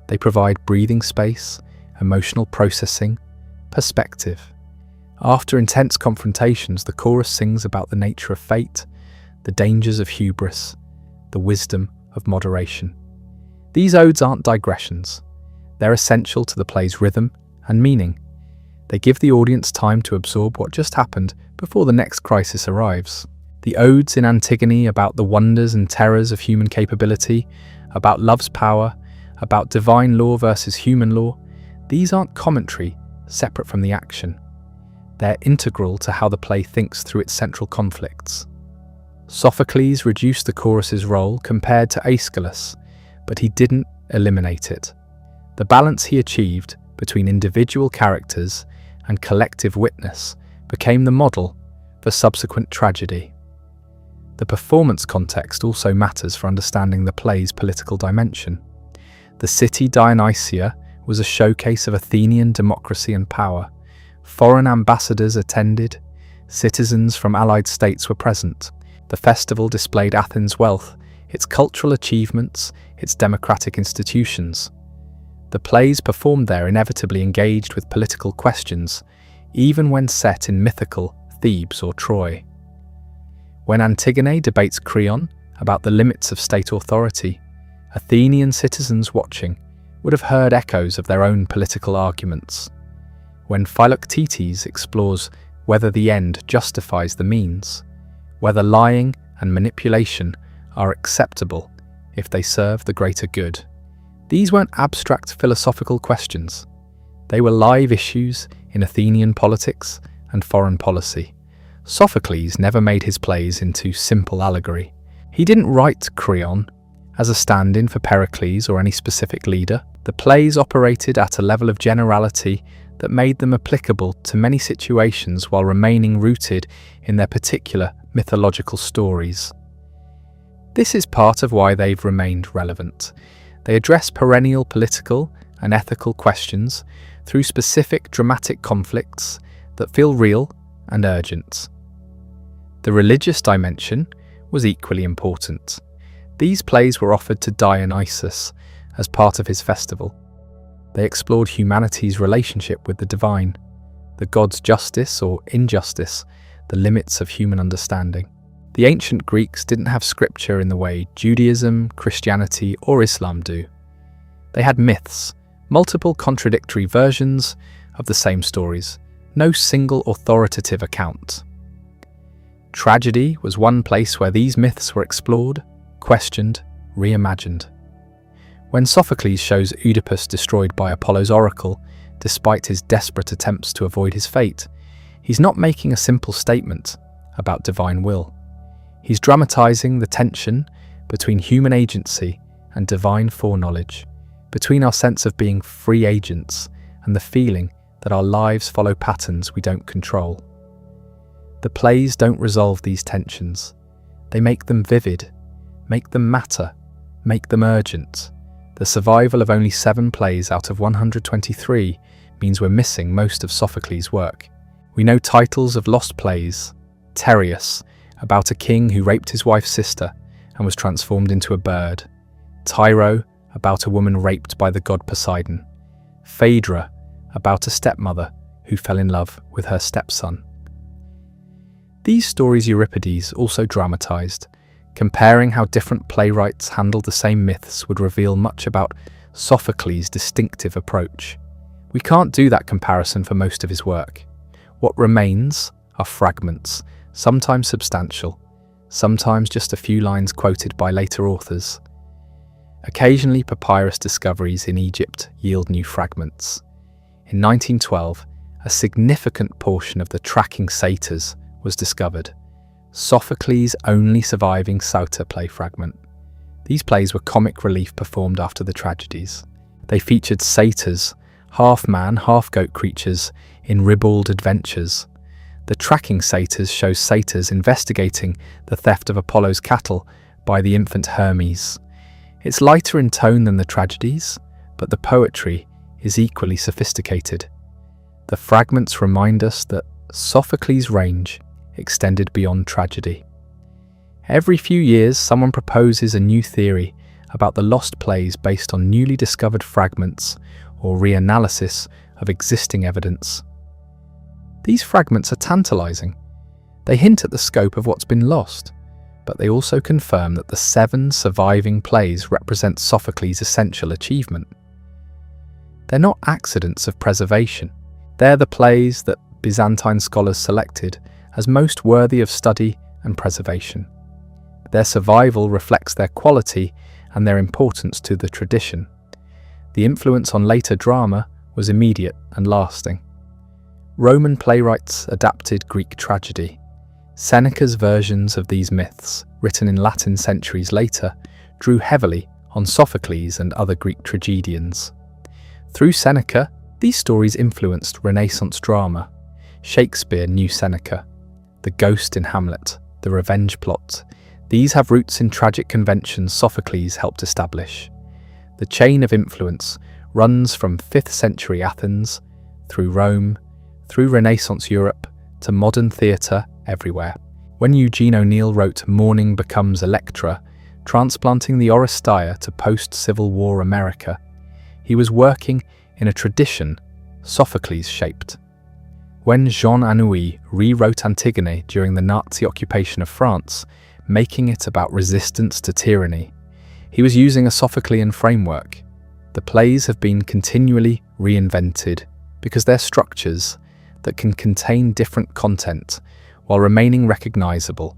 They provide breathing space, emotional processing, perspective. After intense confrontations, the chorus sings about the nature of fate, the dangers of hubris, the wisdom of moderation. These odes aren't digressions. They're essential to the play's rhythm and meaning. They give the audience time to absorb what just happened before the next crisis arrives. The odes in Antigone about the wonders and terrors of human capability, about love's power, about divine law versus human law, these aren't commentary separate from the action. They're integral to how the play thinks through its central conflicts. Sophocles reduced the chorus's role compared to Aeschylus, but he didn't eliminate it. The balance he achieved between individual characters and collective witness became the model for subsequent tragedy. The performance context also matters for understanding the play's political dimension. The city Dionysia was a showcase of Athenian democracy and power. Foreign ambassadors attended, citizens from allied states were present. The festival displayed Athens' wealth, its cultural achievements, its democratic institutions. The plays performed there inevitably engaged with political questions, even when set in mythical Thebes or Troy. When Antigone debates Creon about the limits of state authority, Athenian citizens watching would have heard echoes of their own political arguments. When Philoctetes explores whether the end justifies the means, whether lying and manipulation are acceptable if they serve the greater good. These weren't abstract philosophical questions. They were live issues in Athenian politics and foreign policy. Sophocles never made his plays into simple allegory. He didn't write Creon as a stand-in for Pericles or any specific leader. The plays operated at a level of generality that made them applicable to many situations while remaining rooted in their particular mythological stories. This is part of why they've remained relevant. They address perennial political and ethical questions through specific dramatic conflicts that feel real and urgent. The religious dimension was equally important. These plays were offered to Dionysus as part of his festival. They explored humanity's relationship with the divine, the god's justice or injustice, the limits of human understanding. The ancient Greeks didn't have scripture in the way Judaism, Christianity, or Islam do. They had myths, multiple contradictory versions of the same stories, no single authoritative account. Tragedy was one place where these myths were explored, questioned, reimagined. When Sophocles shows Oedipus destroyed by Apollo's oracle, despite his desperate attempts to avoid his fate, he's not making a simple statement about divine will. He's dramatizing the tension between human agency and divine foreknowledge, between our sense of being free agents and the feeling that our lives follow patterns we don't control. The plays don't resolve these tensions. They make them vivid, make them matter, make them urgent. The survival of only 7 plays out of 123 means we're missing most of Sophocles' work. We know titles of lost plays: Tereus, about a king who raped his wife's sister and was transformed into a bird; Tyro, about a woman raped by the god Poseidon; Phaedra, about a stepmother who fell in love with her stepson. These stories Euripides also dramatized. Comparing how different playwrights handled the same myths would reveal much about Sophocles' distinctive approach. We can't do that comparison for most of his work. What remains are fragments, sometimes substantial, sometimes just a few lines quoted by later authors. Occasionally, papyrus discoveries in Egypt yield new fragments. In 1912, a significant portion of the tracking satyrs was discovered, Sophocles' only surviving Sauter play fragment. These plays were comic relief performed after the tragedies. They featured satyrs, half-man, half-goat creatures in ribald adventures. The tracking satyrs show satyrs investigating the theft of Apollo's cattle by the infant Hermes. It's lighter in tone than the tragedies, but the poetry is equally sophisticated. The fragments remind us that Sophocles' range extended beyond tragedy. Every few years, someone proposes a new theory about the lost plays based on newly discovered fragments or reanalysis of existing evidence. These fragments are tantalizing. They hint at the scope of what's been lost, but they also confirm that the 7 surviving plays represent Sophocles' essential achievement. They're not accidents of preservation. They're the plays that Byzantine scholars selected as most worthy of study and preservation. Their survival reflects their quality and their importance to the tradition. The influence on later drama was immediate and lasting. Roman playwrights adapted Greek tragedy. Seneca's versions of these myths, written in Latin centuries later, drew heavily on Sophocles and other Greek tragedians. Through Seneca, these stories influenced Renaissance drama. Shakespeare knew Seneca. The ghost in Hamlet, the revenge plot, these have roots in tragic conventions Sophocles helped establish. The chain of influence runs from 5th century Athens, through Rome, through Renaissance Europe, to modern theatre everywhere. When Eugene O'Neill wrote Morning Becomes Electra, transplanting the Oresteia to post-Civil War America, he was working in a tradition Sophocles shaped. When Jean Anouilh rewrote Antigone during the Nazi occupation of France, making it about resistance to tyranny, he was using a Sophoclean framework. The plays have been continually reinvented because they're structures that can contain different content while remaining recognizable.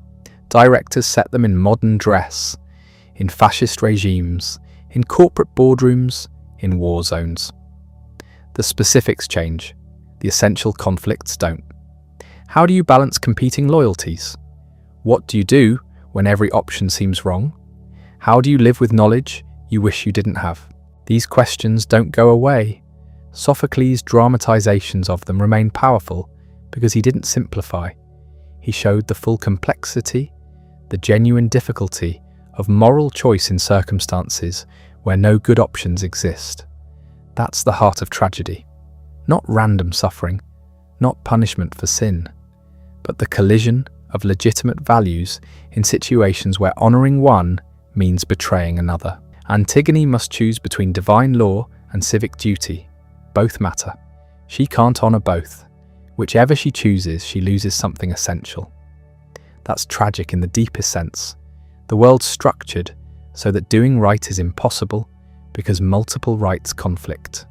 Directors set them in modern dress, in fascist regimes, in corporate boardrooms, in war zones. The specifics change, the essential conflicts don't. How do you balance competing loyalties? What do you do when every option seems wrong? How do you live with knowledge you wish you didn't have? These questions don't go away. Sophocles' dramatizations of them remain powerful because he didn't simplify. He showed the full complexity, the genuine difficulty of moral choice in circumstances where no good options exist. That's the heart of tragedy. Not random suffering, not punishment for sin, but the collision of legitimate values in situations where honoring one means betraying another. Antigone must choose between divine law and civic duty. Both matter. She can't honor both. Whichever she chooses, she loses something essential. That's tragic in the deepest sense. The world's structured so that doing right is impossible because multiple rights conflict.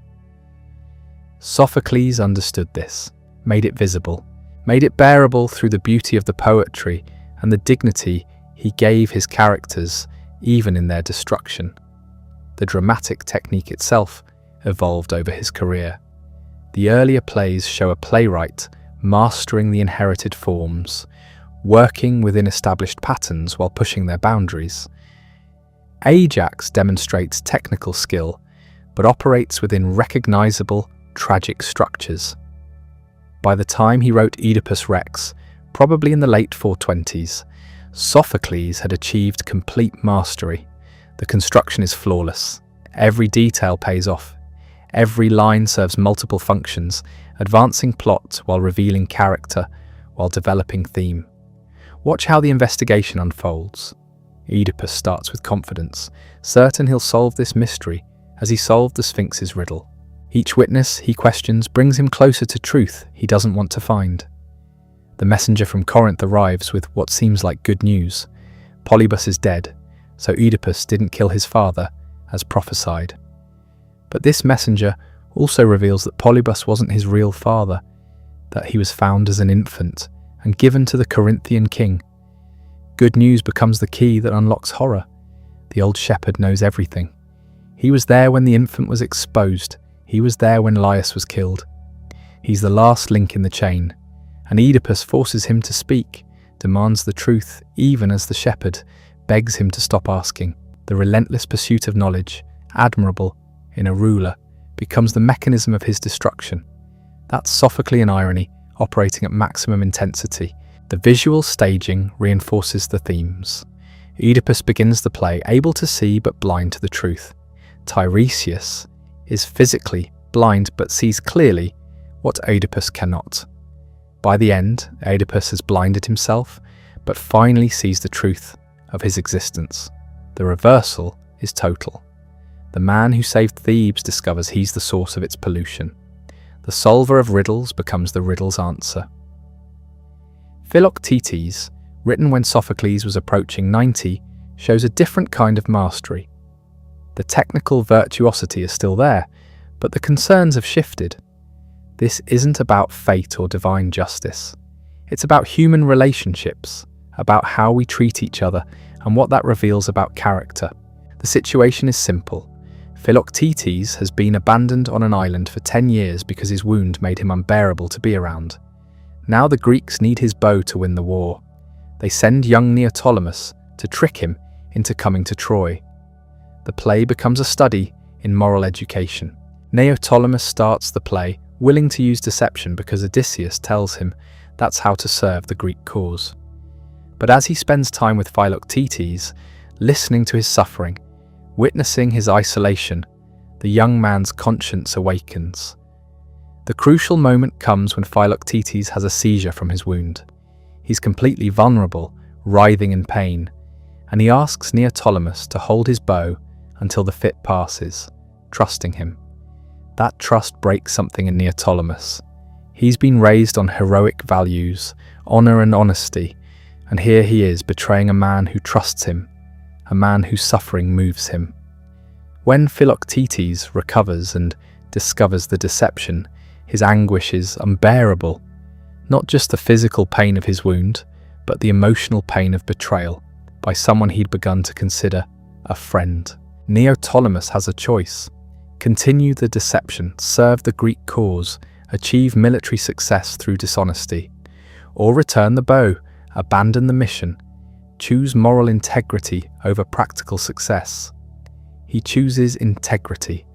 Sophocles understood this, made it visible, made it bearable through the beauty of the poetry and the dignity he gave his characters, even in their destruction. The dramatic technique itself evolved over his career. The earlier plays show a playwright mastering the inherited forms, working within established patterns while pushing their boundaries. Ajax demonstrates technical skill, but operates within recognizable, tragic structures. By the time he wrote Oedipus Rex, probably in the late 420s, Sophocles had achieved complete mastery. The construction is flawless. Every detail pays off. Every line serves multiple functions, advancing plot while revealing character, while developing theme. Watch how the investigation unfolds. Oedipus starts with confidence, certain he'll solve this mystery as he solved the Sphinx's riddle. Each witness he questions brings him closer to truth he doesn't want to find. The messenger from Corinth arrives with what seems like good news. Polybus is dead, so Oedipus didn't kill his father, as prophesied. But this messenger also reveals that Polybus wasn't his real father, that he was found as an infant and given to the Corinthian king. Good news becomes the key that unlocks horror. The old shepherd knows everything. He was there when the infant was exposed. He was there when Laius was killed. He's the last link in the chain, and Oedipus forces him to speak, demands the truth even as the shepherd begs him to stop asking. The relentless pursuit of knowledge, admirable in a ruler, becomes the mechanism of his destruction. That's Sophoclean irony operating at maximum intensity. The visual staging reinforces the themes. Oedipus begins the play able to see but blind to the truth. Tiresias is physically blind but sees clearly what Oedipus cannot. By the end, Oedipus has blinded himself, but finally sees the truth of his existence. The reversal is total. The man who saved Thebes discovers he's the source of its pollution. The solver of riddles becomes the riddle's answer. Philoctetes, written when Sophocles was approaching 90, shows a different kind of mastery. The technical virtuosity is still there, but the concerns have shifted. This isn't about fate or divine justice. It's about human relationships, about how we treat each other and what that reveals about character. The situation is simple. Philoctetes has been abandoned on an island for 10 years because his wound made him unbearable to be around. Now the Greeks need his bow to win the war. They send young Neoptolemus to trick him into coming to Troy. The play becomes a study in moral education. Neoptolemus starts the play willing to use deception because Odysseus tells him that's how to serve the Greek cause. But as he spends time with Philoctetes, listening to his suffering, witnessing his isolation, the young man's conscience awakens. The crucial moment comes when Philoctetes has a seizure from his wound. He's completely vulnerable, writhing in pain, and he asks Neoptolemus to hold his bow until the fit passes, trusting him. That trust breaks something in Neoptolemus. He's been raised on heroic values, honor and honesty, and here he is betraying a man who trusts him, a man whose suffering moves him. When Philoctetes recovers and discovers the deception, his anguish is unbearable. Not just the physical pain of his wound, but the emotional pain of betrayal by someone he'd begun to consider a friend. Neoptolemus has a choice. Continue the deception, serve the Greek cause, achieve military success through dishonesty, or return the bow, abandon the mission, choose moral integrity over practical success. He chooses integrity.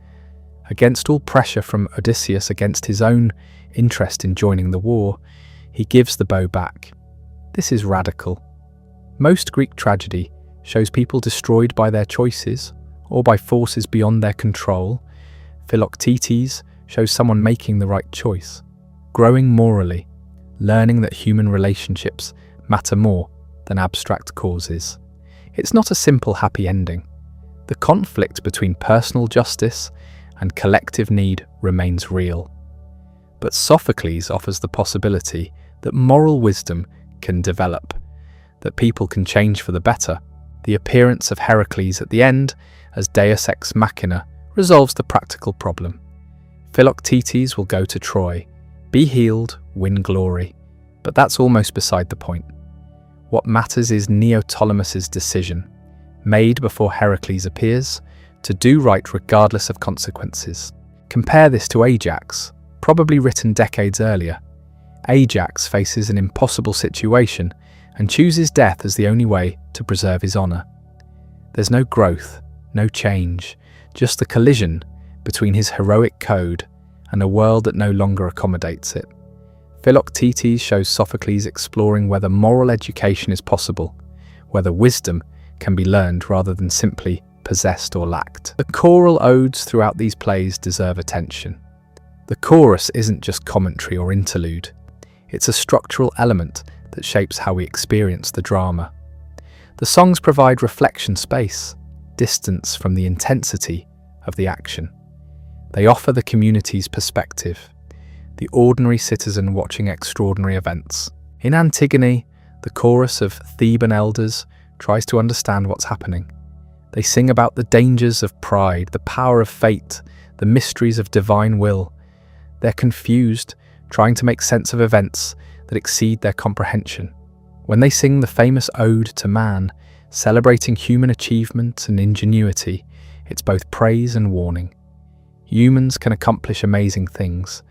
Against all pressure from Odysseus, against his own interest in joining the war, he gives the bow back. This is radical. Most Greek tragedy shows people destroyed by their choices or by forces beyond their control. Philoctetes shows someone making the right choice, growing morally, learning that human relationships matter more than abstract causes. It's not a simple happy ending. The conflict between personal justice and collective need remains real. But Sophocles offers the possibility that moral wisdom can develop, that people can change for the better. The appearance of Heracles at the end, as Deus ex machina, resolves the practical problem. Philoctetes will go to Troy, be healed, win glory. But that's almost beside the point. What matters is Neoptolemus's decision, made before Heracles appears, to do right regardless of consequences. Compare this to Ajax, probably written decades earlier. Ajax faces an impossible situation and chooses death as the only way to preserve his honor. There's no growth, no change, just the collision between his heroic code and a world that no longer accommodates it. Philoctetes shows Sophocles exploring whether moral education is possible, whether wisdom can be learned rather than simply possessed or lacked. The choral odes throughout these plays deserve attention. The chorus isn't just commentary or interlude. It's a structural element that shapes how we experience the drama. The songs provide reflection space, distance from the intensity of the action. They offer the community's perspective, the ordinary citizen watching extraordinary events. In Antigone, the chorus of Theban elders tries to understand what's happening. They sing about the dangers of pride, the power of fate, the mysteries of divine will. They're confused, trying to make sense of events that exceed their comprehension. When they sing the famous Ode to Man, celebrating human achievement and ingenuity, it's both praise and warning. Humans can accomplish amazing things,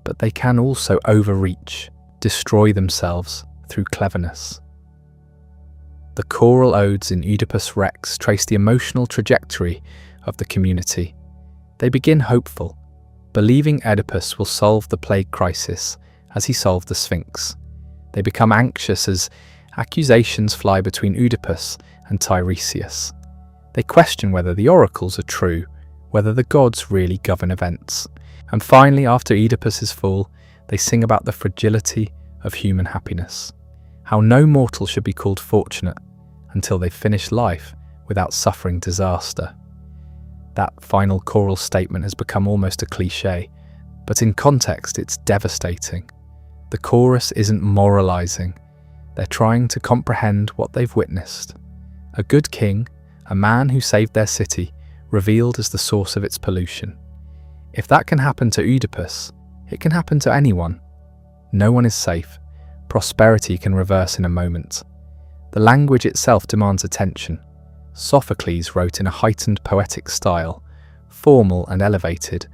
but they can also overreach, destroy themselves through cleverness. The choral odes in Oedipus Rex trace the emotional trajectory of the community. They begin hopeful, believing Oedipus will solve the plague crisis as he solved the Sphinx. They become anxious as accusations fly between Oedipus and Tiresias. They question whether the oracles are true, whether the gods really govern events. And finally, after Oedipus's fall, they sing about the fragility of human happiness, how no mortal should be called fortunate until they finish life without suffering disaster. That final choral statement has become almost a cliché, but in context it's devastating. The chorus isn't moralizing, they're trying to comprehend what they've witnessed. A good king, a man who saved their city, revealed as the source of its pollution. If that can happen to Oedipus, it can happen to anyone. No one is safe. Prosperity can reverse in a moment. The language itself demands attention. Sophocles wrote in a heightened poetic style, formal and elevated,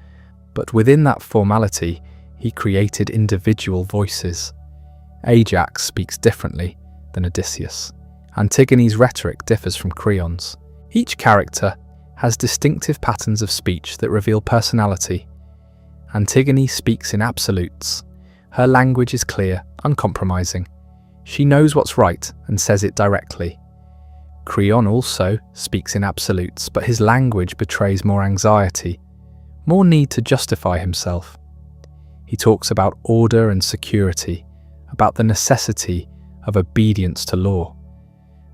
but within that formality, he created individual voices. Ajax speaks differently than Odysseus. Antigone's rhetoric differs from Creon's. Each character has distinctive patterns of speech that reveal personality. Antigone speaks in absolutes. Her language is clear, uncompromising. She knows what's right and says it directly. Creon also speaks in absolutes, but his language betrays more anxiety, more need to justify himself. He talks about order and security, about the necessity of obedience to law.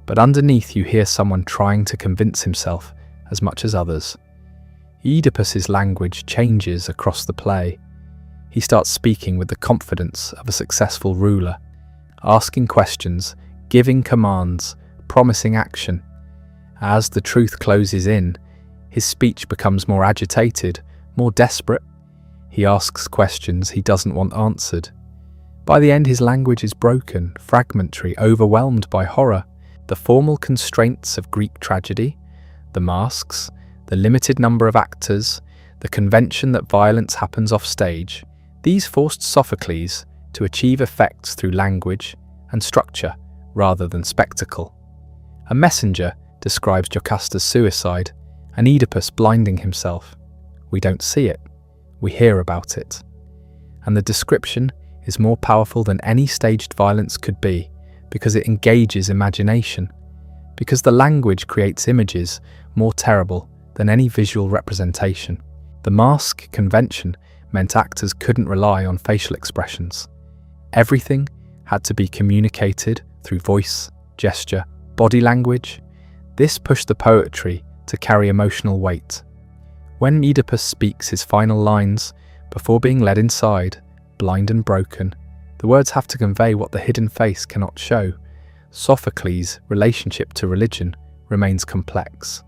But underneath you hear someone trying to convince himself as much as others. Oedipus's language changes across the play. He starts speaking with the confidence of a successful ruler, asking questions, giving commands, promising action. As the truth closes in, his speech becomes more agitated, more desperate. He asks questions he doesn't want answered. By the end, his language is broken, fragmentary, overwhelmed by horror. The formal constraints of Greek tragedy, the masks, the limited number of actors, the convention that violence happens off stage, these forced Sophocles to achieve effects through language and structure rather than spectacle. A messenger describes Jocasta's suicide and Oedipus blinding himself. We don't see it, we hear about it. And the description is more powerful than any staged violence could be because it engages imagination, because the language creates images more terrible than any visual representation. The mask convention meant actors couldn't rely on facial expressions. Everything had to be communicated through voice, gesture, body language. This pushed the poetry to carry emotional weight. When Oedipus speaks his final lines, before being led inside, blind and broken, the words have to convey what the hidden face cannot show. Sophocles' relationship to religion remains complex.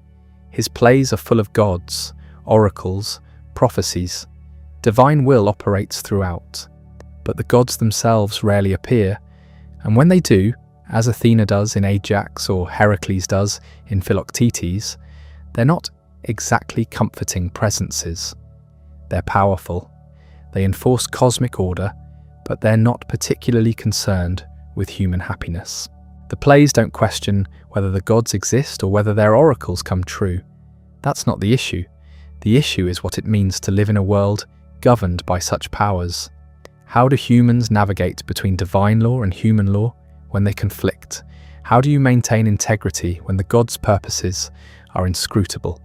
His plays are full of gods, oracles, prophecies. Divine will operates throughout, but the gods themselves rarely appear, and when they do, as Athena does in Ajax or Heracles does in Philoctetes, they're not exactly comforting presences. They're powerful. They enforce cosmic order, but they're not particularly concerned with human happiness. The plays don't question whether the gods exist or whether their oracles come true. That's not the issue. The issue is what it means to live in a world governed by such powers. How do humans navigate between divine law and human law when they conflict? How do you maintain integrity when the gods' purposes are inscrutable?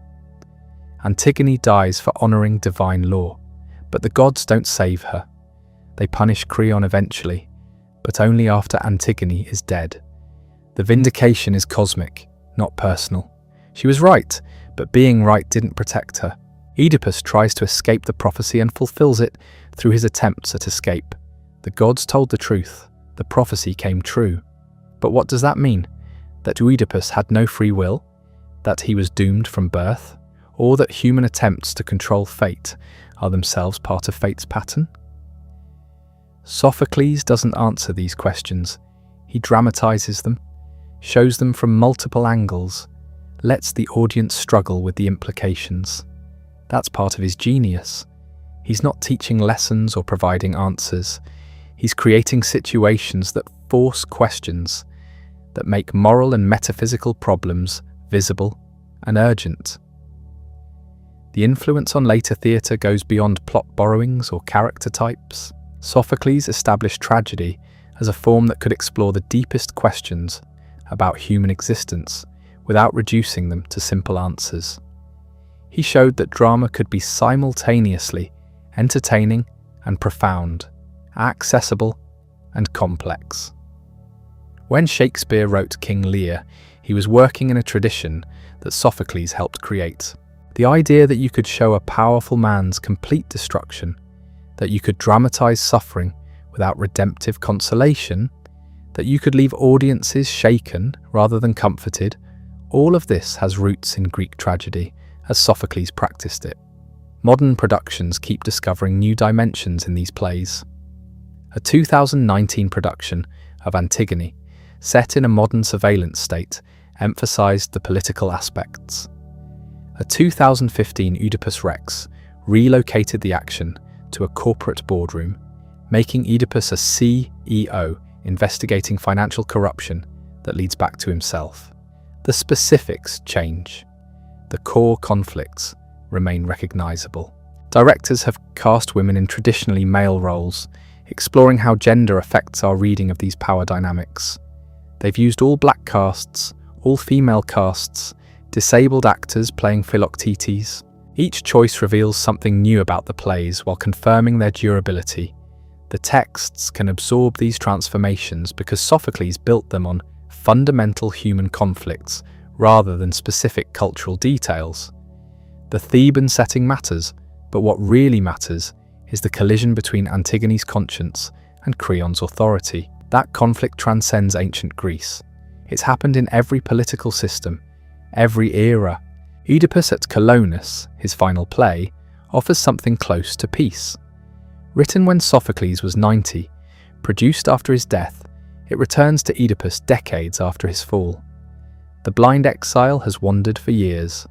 Antigone dies for honouring divine law, but the gods don't save her. They punish Creon eventually, but only after Antigone is dead. The vindication is cosmic, not personal. She was right, but being right didn't protect her. Oedipus tries to escape the prophecy and fulfills it through his attempts at escape. The gods told the truth. The prophecy came true. But what does that mean? That Oedipus had no free will? That he was doomed from birth? Or that human attempts to control fate are themselves part of fate's pattern? Sophocles doesn't answer these questions. He dramatizes them, shows them from multiple angles, lets the audience struggle with the implications. That's part of his genius. He's not teaching lessons or providing answers. He's creating situations that force questions, that make moral and metaphysical problems visible and urgent. The influence on later theatre goes beyond plot borrowings or character types. Sophocles established tragedy as a form that could explore the deepest questions about human existence without reducing them to simple answers. He showed that drama could be simultaneously entertaining and profound, accessible and complex. When Shakespeare wrote King Lear, he was working in a tradition that Sophocles helped create. The idea that you could show a powerful man's complete destruction, that you could dramatize suffering without redemptive consolation, that you could leave audiences shaken rather than comforted, all of this has roots in Greek tragedy, as Sophocles practiced it. Modern productions keep discovering new dimensions in these plays. A 2019 production of Antigone, set in a modern surveillance state, emphasized the political aspects. A 2015 Oedipus Rex relocated the action to a corporate boardroom, making Oedipus a CEO investigating financial corruption that leads back to himself. The specifics change. The core conflicts remain recognizable. Directors have cast women in traditionally male roles, exploring how gender affects our reading of these power dynamics. They've used all black casts, all female casts, disabled actors playing Philoctetes. Each choice reveals something new about the plays while confirming their durability. The texts can absorb these transformations because Sophocles built them on fundamental human conflicts rather than specific cultural details. The Theban setting matters, but what really matters is the collision between Antigone's conscience and Creon's authority. That conflict transcends ancient Greece. It's happened in every political system, every era. Oedipus at Colonus, his final play, offers something close to peace. Written when Sophocles was 90, produced after his death, it returns to Oedipus decades after his fall. The blind exile has wandered for years,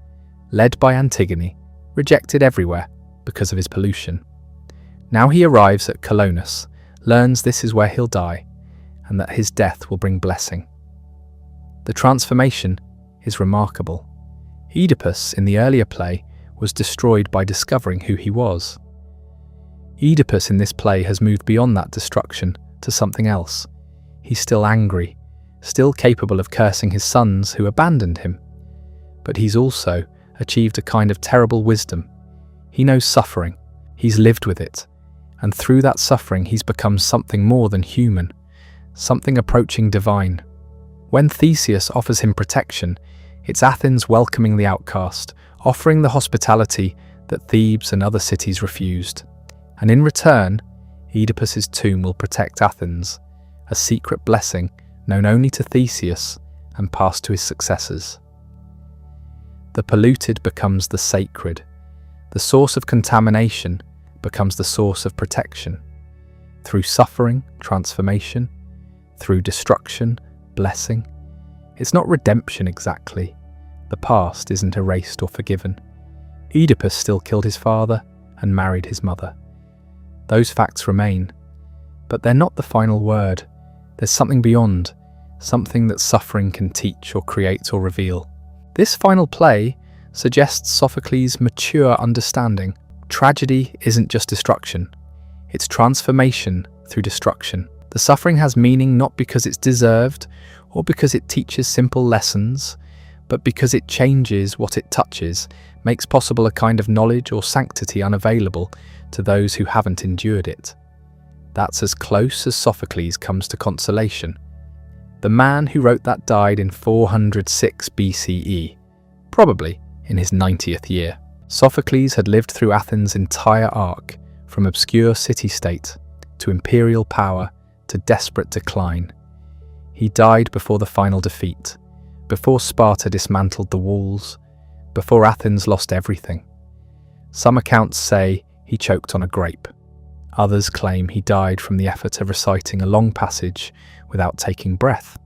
led by Antigone, rejected everywhere because of his pollution. Now he arrives at Colonus, learns this is where he'll die, and that his death will bring blessing. The transformation is remarkable. Oedipus, in the earlier play, was destroyed by discovering who he was. Oedipus in this play has moved beyond that destruction to something else. He's still angry, still capable of cursing his sons who abandoned him. But he's also achieved a kind of terrible wisdom. He knows suffering, he's lived with it, and through that suffering he's become something more than human, something approaching divine. When Theseus offers him protection, it's Athens welcoming the outcast, offering the hospitality that Thebes and other cities refused. And in return, Oedipus's tomb will protect Athens, a secret blessing known only to Theseus and passed to his successors. The polluted becomes the sacred. The source of contamination becomes the source of protection. Through suffering, transformation. Through destruction, blessing. It's not redemption exactly. The past isn't erased or forgiven. Oedipus still killed his father and married his mother. Those facts remain, but they're not the final word. There's something beyond, something that suffering can teach or create or reveal. This final play suggests Sophocles' mature understanding. Tragedy isn't just destruction, it's transformation through destruction. The suffering has meaning not because it's deserved or because it teaches simple lessons, but because it changes what it touches, makes possible a kind of knowledge or sanctity unavailable to those who haven't endured it. That's as close as Sophocles comes to consolation. The man who wrote that died in 406 BCE, probably in his 90th year. Sophocles had lived through Athens' entire arc, from obscure city-state to imperial power to desperate decline. He died before the final defeat, before Sparta dismantled the walls, before Athens lost everything. Some accounts say he choked on a grape. Others claim he died from the effort of reciting a long passage without taking breath.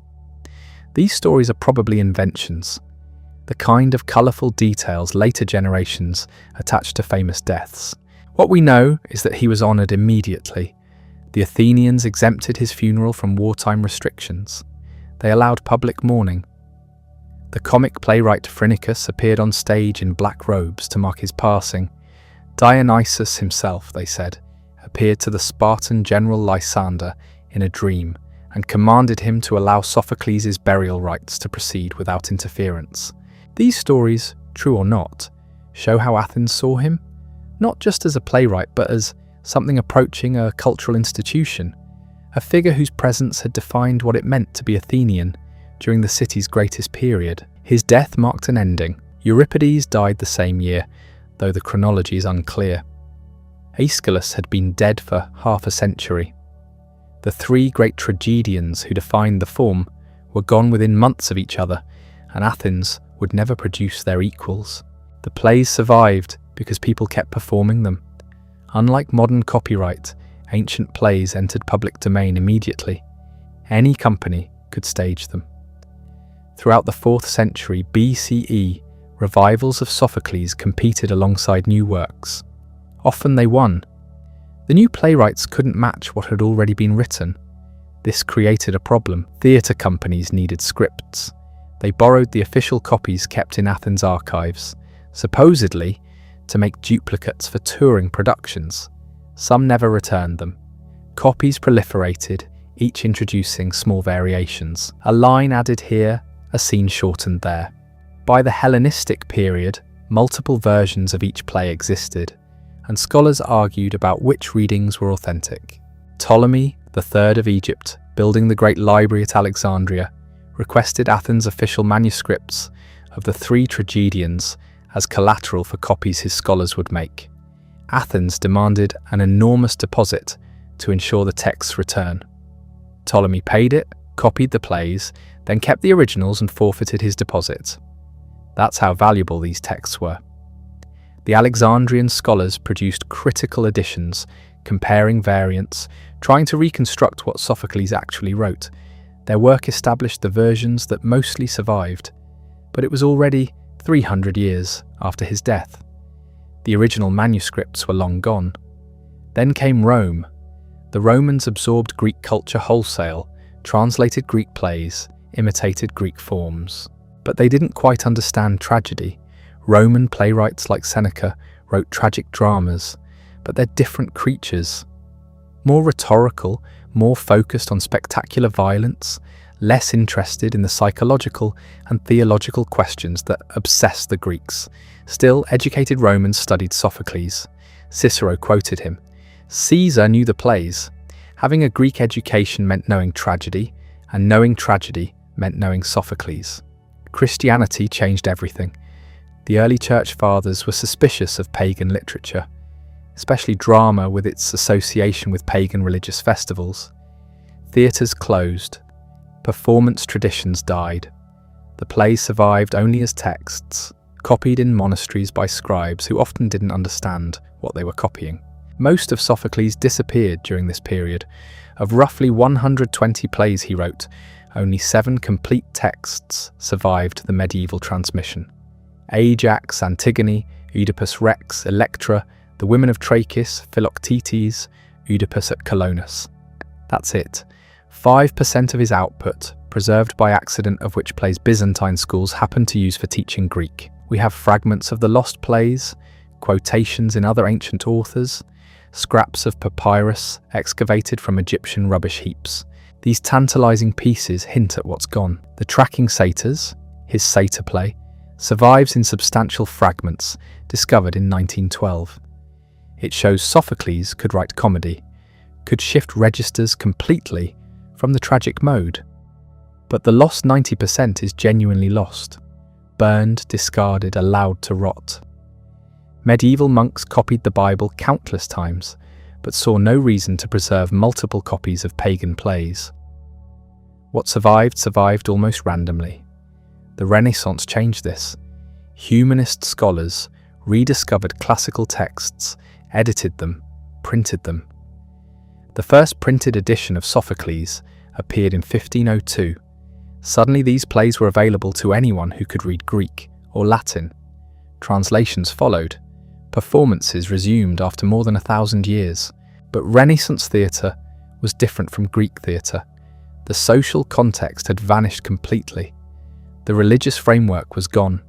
These stories are probably inventions, the kind of colourful details later generations attach to famous deaths. What we know is that he was honoured immediately. The Athenians exempted his funeral from wartime restrictions. They allowed public mourning. The comic playwright Phrynichus appeared on stage in black robes to mark his passing. Dionysus himself, they said, appeared to the Spartan general Lysander in a dream and commanded him to allow Sophocles' burial rites to proceed without interference. These stories, true or not, show how Athens saw him, not just as a playwright but as something approaching a cultural institution, a figure whose presence had defined what it meant to be Athenian during the city's greatest period. His death marked an ending. Euripides died the same year, though the chronology is unclear. Aeschylus had been dead for half a century. The three great tragedians who defined the form were gone within months of each other, and Athens would never produce their equals. The plays survived because people kept performing them. Unlike modern copyright, ancient plays entered public domain immediately. Any company could stage them. Throughout the 4th century BCE, Revivals of Sophocles competed alongside new works. Often they won. The new playwrights couldn't match what had already been written. This created a problem. Theatre companies needed scripts. They borrowed the official copies kept in Athens' archives, supposedly to make duplicates for touring productions. Some never returned them. Copies proliferated, each introducing small variations. A line added here, a scene shortened there. By the Hellenistic period, multiple versions of each play existed, and scholars argued about which readings were authentic. Ptolemy III of Egypt, building the Great Library at Alexandria, requested Athens' official manuscripts of the 3 tragedians as collateral for copies his scholars would make. Athens demanded an enormous deposit to ensure the text's return. Ptolemy paid it, copied the plays, then kept the originals and forfeited his deposit. That's how valuable these texts were. The Alexandrian scholars produced critical editions, comparing variants, trying to reconstruct what Sophocles actually wrote. Their work established the versions that mostly survived, but it was already 300 years after his death. The original manuscripts were long gone. Then came Rome. The Romans absorbed Greek culture wholesale, translated Greek plays, imitated Greek forms. But they didn't quite understand tragedy. Roman playwrights like Seneca wrote tragic dramas, but they're different creatures. More rhetorical, more focused on spectacular violence, less interested in the psychological and theological questions that obsess the Greeks. Still, educated Romans studied Sophocles. Cicero quoted him. Caesar knew the plays. Having a Greek education meant knowing tragedy, and knowing tragedy meant knowing Sophocles. Christianity changed everything. The early church fathers were suspicious of pagan literature, especially drama with its association with pagan religious festivals. Theatres closed. Performance traditions died. The plays survived only as texts, copied in monasteries by scribes who often didn't understand what they were copying. Most of Sophocles disappeared during this period. Of roughly 120 plays he wrote, only 7 complete texts survived the medieval transmission. Ajax, Antigone, Oedipus Rex, Electra, The Women of Trachis, Philoctetes, Oedipus at Colonus. That's it. 5% of his output, preserved by accident, of which plays Byzantine schools happen to use for teaching Greek. We have fragments of the lost plays, quotations in other ancient authors, scraps of papyrus excavated from Egyptian rubbish heaps. These tantalizing pieces hint at what's gone. The Tracking Satyrs, his satyr play, survives in substantial fragments discovered in 1912. It shows Sophocles could write comedy, could shift registers completely from the tragic mode. But the lost 90% is genuinely lost, burned, discarded, allowed to rot. Medieval monks copied the Bible countless times, but saw no reason to preserve multiple copies of pagan plays. What survived almost randomly. The Renaissance changed this. Humanist scholars rediscovered classical texts, edited them, printed them. The first printed edition of Sophocles appeared in 1502. Suddenly these plays were available to anyone who could read Greek or Latin. Translations followed. Performances resumed after more than 1,000 years. But Renaissance theatre was different from Greek theatre. The social context had vanished completely. The religious framework was gone.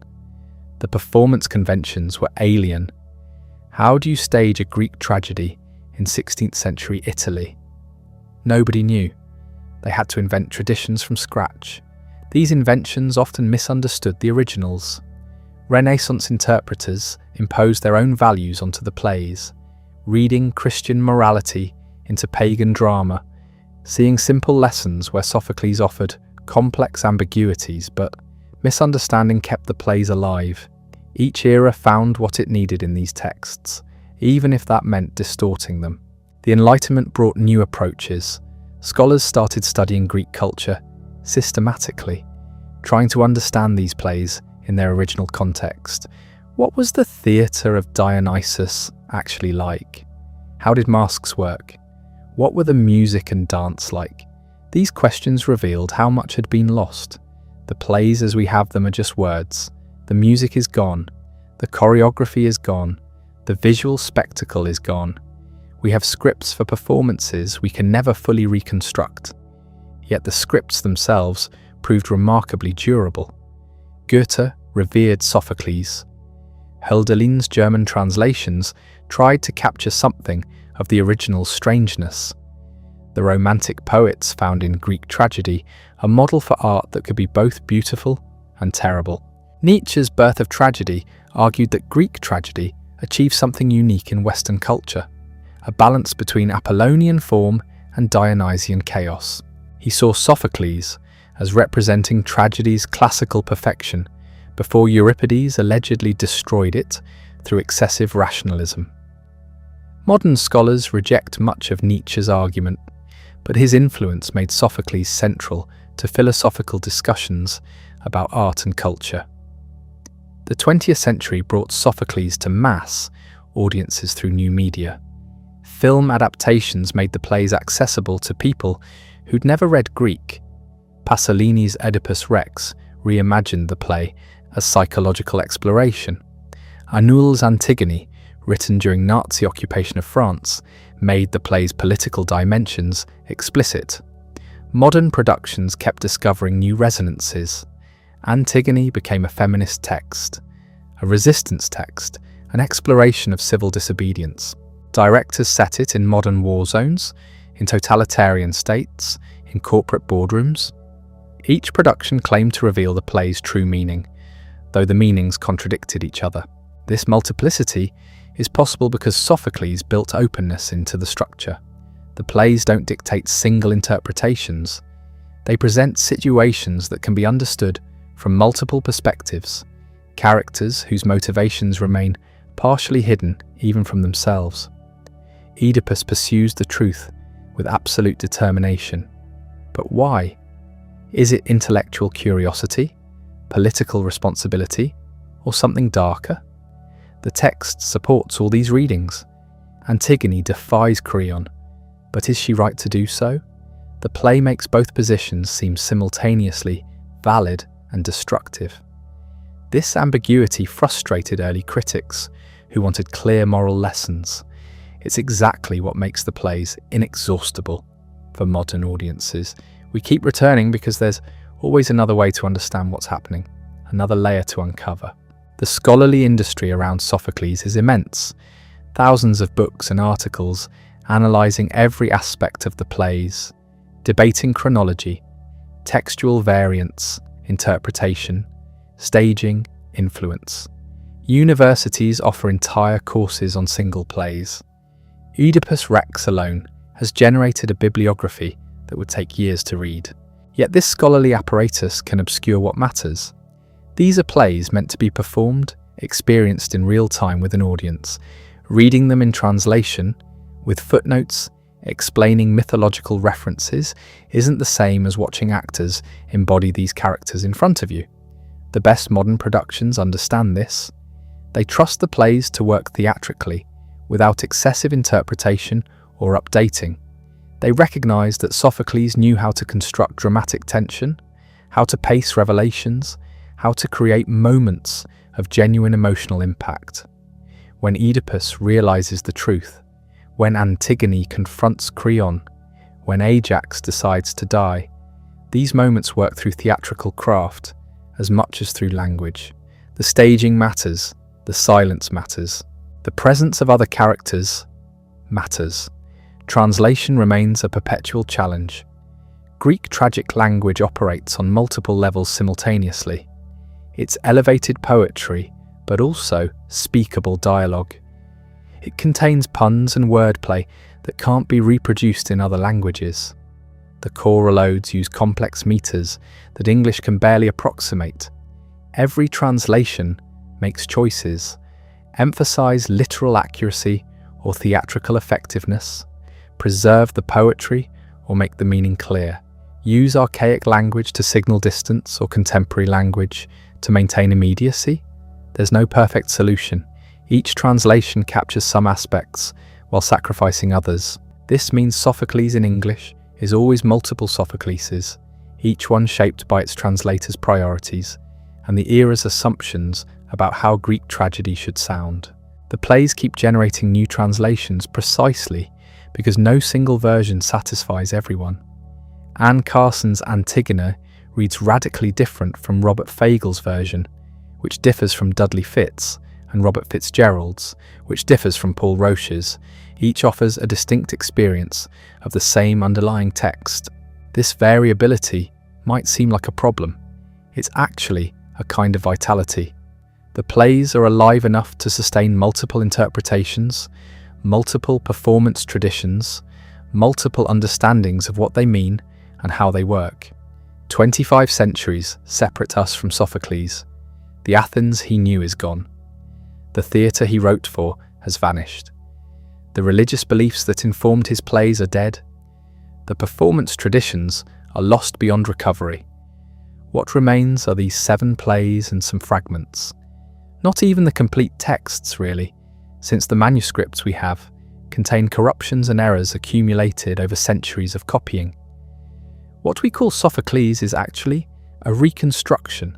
The performance conventions were alien. How do you stage a Greek tragedy in 16th century Italy? Nobody knew. They had to invent traditions from scratch. These inventions often misunderstood the originals. Renaissance interpreters imposed their own values onto the plays, reading Christian morality into pagan drama, seeing simple lessons where Sophocles offered complex ambiguities, but misunderstanding kept the plays alive. Each era found what it needed in these texts, even if that meant distorting them. The Enlightenment brought new approaches. Scholars started studying Greek culture systematically, trying to understand these plays in their original context. What was the theatre of Dionysus actually like? How did masks work? What were the music and dance like? These questions revealed how much had been lost. The plays as we have them are just words. The music is gone. The choreography is gone. The visual spectacle is gone. We have scripts for performances we can never fully reconstruct. Yet the scripts themselves proved remarkably durable. Goethe revered Sophocles. Hölderlin's German translations tried to capture something of the original's strangeness. The Romantic poets found in Greek tragedy a model for art that could be both beautiful and terrible. Nietzsche's Birth of Tragedy argued that Greek tragedy achieved something unique in Western culture, a balance between Apollonian form and Dionysian chaos. He saw Sophocles as representing tragedy's classical perfection before Euripides allegedly destroyed it through excessive rationalism. Modern scholars reject much of Nietzsche's argument, but his influence made Sophocles central to philosophical discussions about art and culture. The 20th century brought Sophocles to mass audiences through new media. Film adaptations made the plays accessible to people who'd never read Greek. Pasolini's Oedipus Rex reimagined the play as psychological exploration. Arnoul's Antigone, written during Nazi occupation of France, made the play's political dimensions explicit. Modern productions kept discovering new resonances. Antigone became a feminist text, a resistance text, an exploration of civil disobedience. Directors set it in modern war zones, in totalitarian states, in corporate boardrooms. Each production claimed to reveal the play's true meaning, though the meanings contradicted each other. This multiplicity is possible because Sophocles built openness into the structure. The plays don't dictate single interpretations. They present situations that can be understood from multiple perspectives, characters whose motivations remain partially hidden even from themselves. Oedipus pursues the truth with absolute determination. But why? Is it intellectual curiosity, political responsibility, or something darker? The text supports all these readings. Antigone defies Creon, but is she right to do so? The play makes both positions seem simultaneously valid and destructive. This ambiguity frustrated early critics who wanted clear moral lessons. It's exactly what makes the plays inexhaustible for modern audiences. We keep returning because there's always another way to understand what's happening, another layer to uncover. The scholarly industry around Sophocles is immense. Thousands of books and articles analysing every aspect of the plays, debating chronology, textual variants, interpretation, staging, influence. Universities offer entire courses on single plays. Oedipus Rex alone has generated a bibliography that would take years to read. Yet this scholarly apparatus can obscure what matters. These are plays meant to be performed, experienced in real time with an audience. Reading them in translation, with footnotes, explaining mythological references, isn't the same as watching actors embody these characters in front of you. The best modern productions understand this. They trust the plays to work theatrically, without excessive interpretation or updating. They recognize that Sophocles knew how to construct dramatic tension, how to pace revelations, how to create moments of genuine emotional impact. When Oedipus realizes the truth, when Antigone confronts Creon, when Ajax decides to die, these moments work through theatrical craft as much as through language. The staging matters, the silence matters, the presence of other characters matters. Translation remains a perpetual challenge. Greek tragic language operates on multiple levels simultaneously. It's elevated poetry, but also speakable dialogue. It contains puns and wordplay that can't be reproduced in other languages. The choral odes use complex meters that English can barely approximate. Every translation makes choices, emphasize literal accuracy or theatrical effectiveness, preserve the poetry or make the meaning clear, use archaic language to signal distance or contemporary language to maintain immediacy. There's no perfect solution. Each translation captures some aspects while sacrificing others. This means Sophocles in English is always multiple Sophocleses, each one shaped by its translator's priorities, and the era's assumptions about how Greek tragedy should sound. The plays keep generating new translations precisely because no single version satisfies everyone. Anne Carson's Antigone reads radically different from Robert Fagel's version, which differs from Dudley Fitz, and Robert Fitzgerald's, which differs from Paul Roche's. Each offers a distinct experience of the same underlying text. This variability might seem like a problem. It's actually a kind of vitality. The plays are alive enough to sustain multiple interpretations, multiple performance traditions, multiple understandings of what they mean and how they work. 25 centuries separate us from Sophocles. The Athens he knew is gone. The theatre he wrote for has vanished. The religious beliefs that informed his plays are dead. The performance traditions are lost beyond recovery. What remains are these 7 plays and some fragments. Not even the complete texts, really, since the manuscripts we have contain corruptions and errors accumulated over centuries of copying. What we call Sophocles is actually a reconstruction,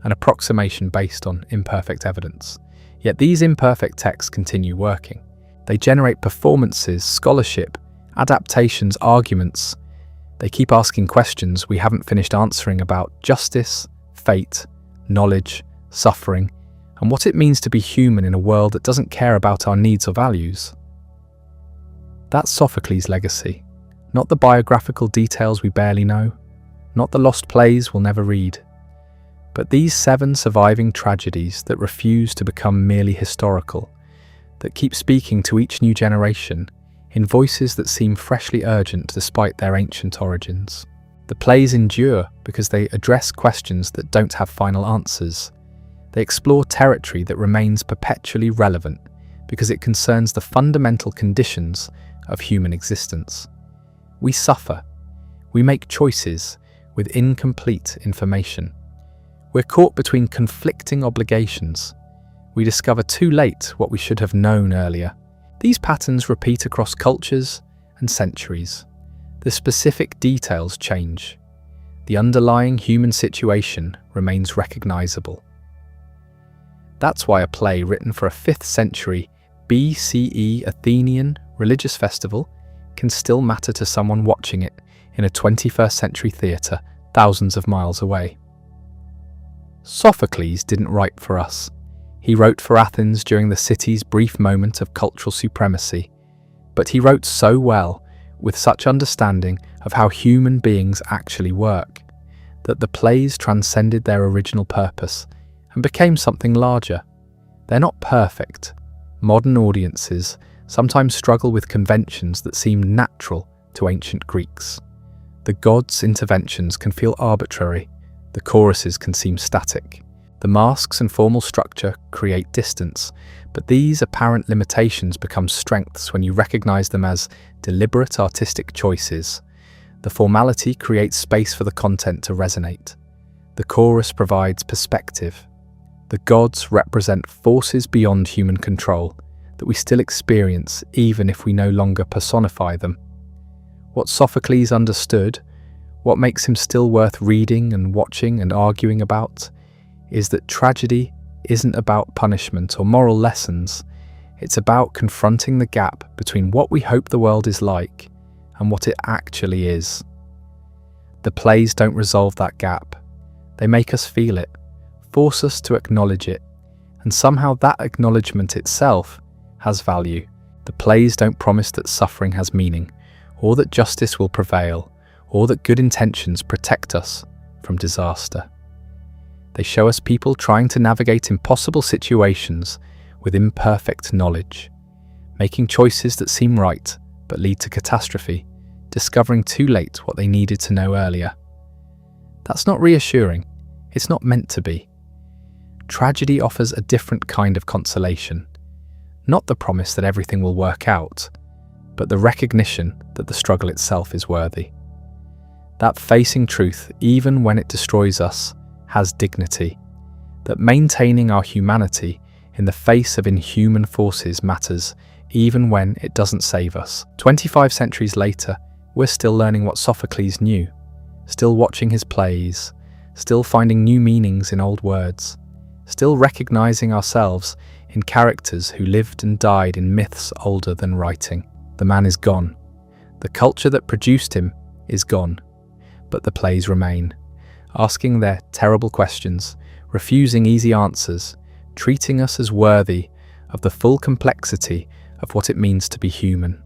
an approximation based on imperfect evidence. Yet these imperfect texts continue working. They generate performances, scholarship, adaptations, arguments. They keep asking questions we haven't finished answering about justice, fate, knowledge, suffering, and what it means to be human in a world that doesn't care about our needs or values. That's Sophocles' legacy, not the biographical details we barely know, not the lost plays we'll never read, but these 7 surviving tragedies that refuse to become merely historical, that keep speaking to each new generation in voices that seem freshly urgent despite their ancient origins. The plays endure because they address questions that don't have final answers. They explore territory that remains perpetually relevant because it concerns the fundamental conditions of human existence. We suffer. We make choices with incomplete information. We're caught between conflicting obligations. We discover too late what we should have known earlier. These patterns repeat across cultures and centuries. The specific details change. The underlying human situation remains recognizable. That's why a play written for a 5th century BCE Athenian religious festival can still matter to someone watching it in a 21st century theatre thousands of miles away. Sophocles didn't write for us. He wrote for Athens during the city's brief moment of cultural supremacy, but he wrote so well, with such understanding of how human beings actually work, that the plays transcended their original purpose and became something larger. They're not perfect. Modern audiences sometimes struggle with conventions that seem natural to ancient Greeks. The gods' interventions can feel arbitrary. The choruses can seem static. The masks and formal structure create distance, but these apparent limitations become strengths when you recognize them as deliberate artistic choices. The formality creates space for the content to resonate. The chorus provides perspective. The gods represent forces beyond human control that we still experience even if we no longer personify them. What Sophocles understood, what makes him still worth reading and watching and arguing about, is that tragedy isn't about punishment or moral lessons. It's about confronting the gap between what we hope the world is like and what it actually is. The plays don't resolve that gap. They make us feel it, force us to acknowledge it, and somehow that acknowledgement itself has value. The plays don't promise that suffering has meaning, or that justice will prevail, or that good intentions protect us from disaster. They show us people trying to navigate impossible situations with imperfect knowledge, making choices that seem right but lead to catastrophe, discovering too late what they needed to know earlier. That's not reassuring. It's not meant to be. Tragedy offers a different kind of consolation, not the promise that everything will work out, but the recognition that the struggle itself is worthy. That facing truth, even when it destroys us, has dignity, that maintaining our humanity in the face of inhuman forces matters even when it doesn't save us. 25 centuries later, we're still learning what Sophocles knew, still watching his plays, still finding new meanings in old words, still recognizing ourselves in characters who lived and died in myths older than writing. The man is gone. The culture that produced him is gone. But the plays remain, asking their terrible questions, refusing easy answers, treating us as worthy of the full complexity of what it means to be human.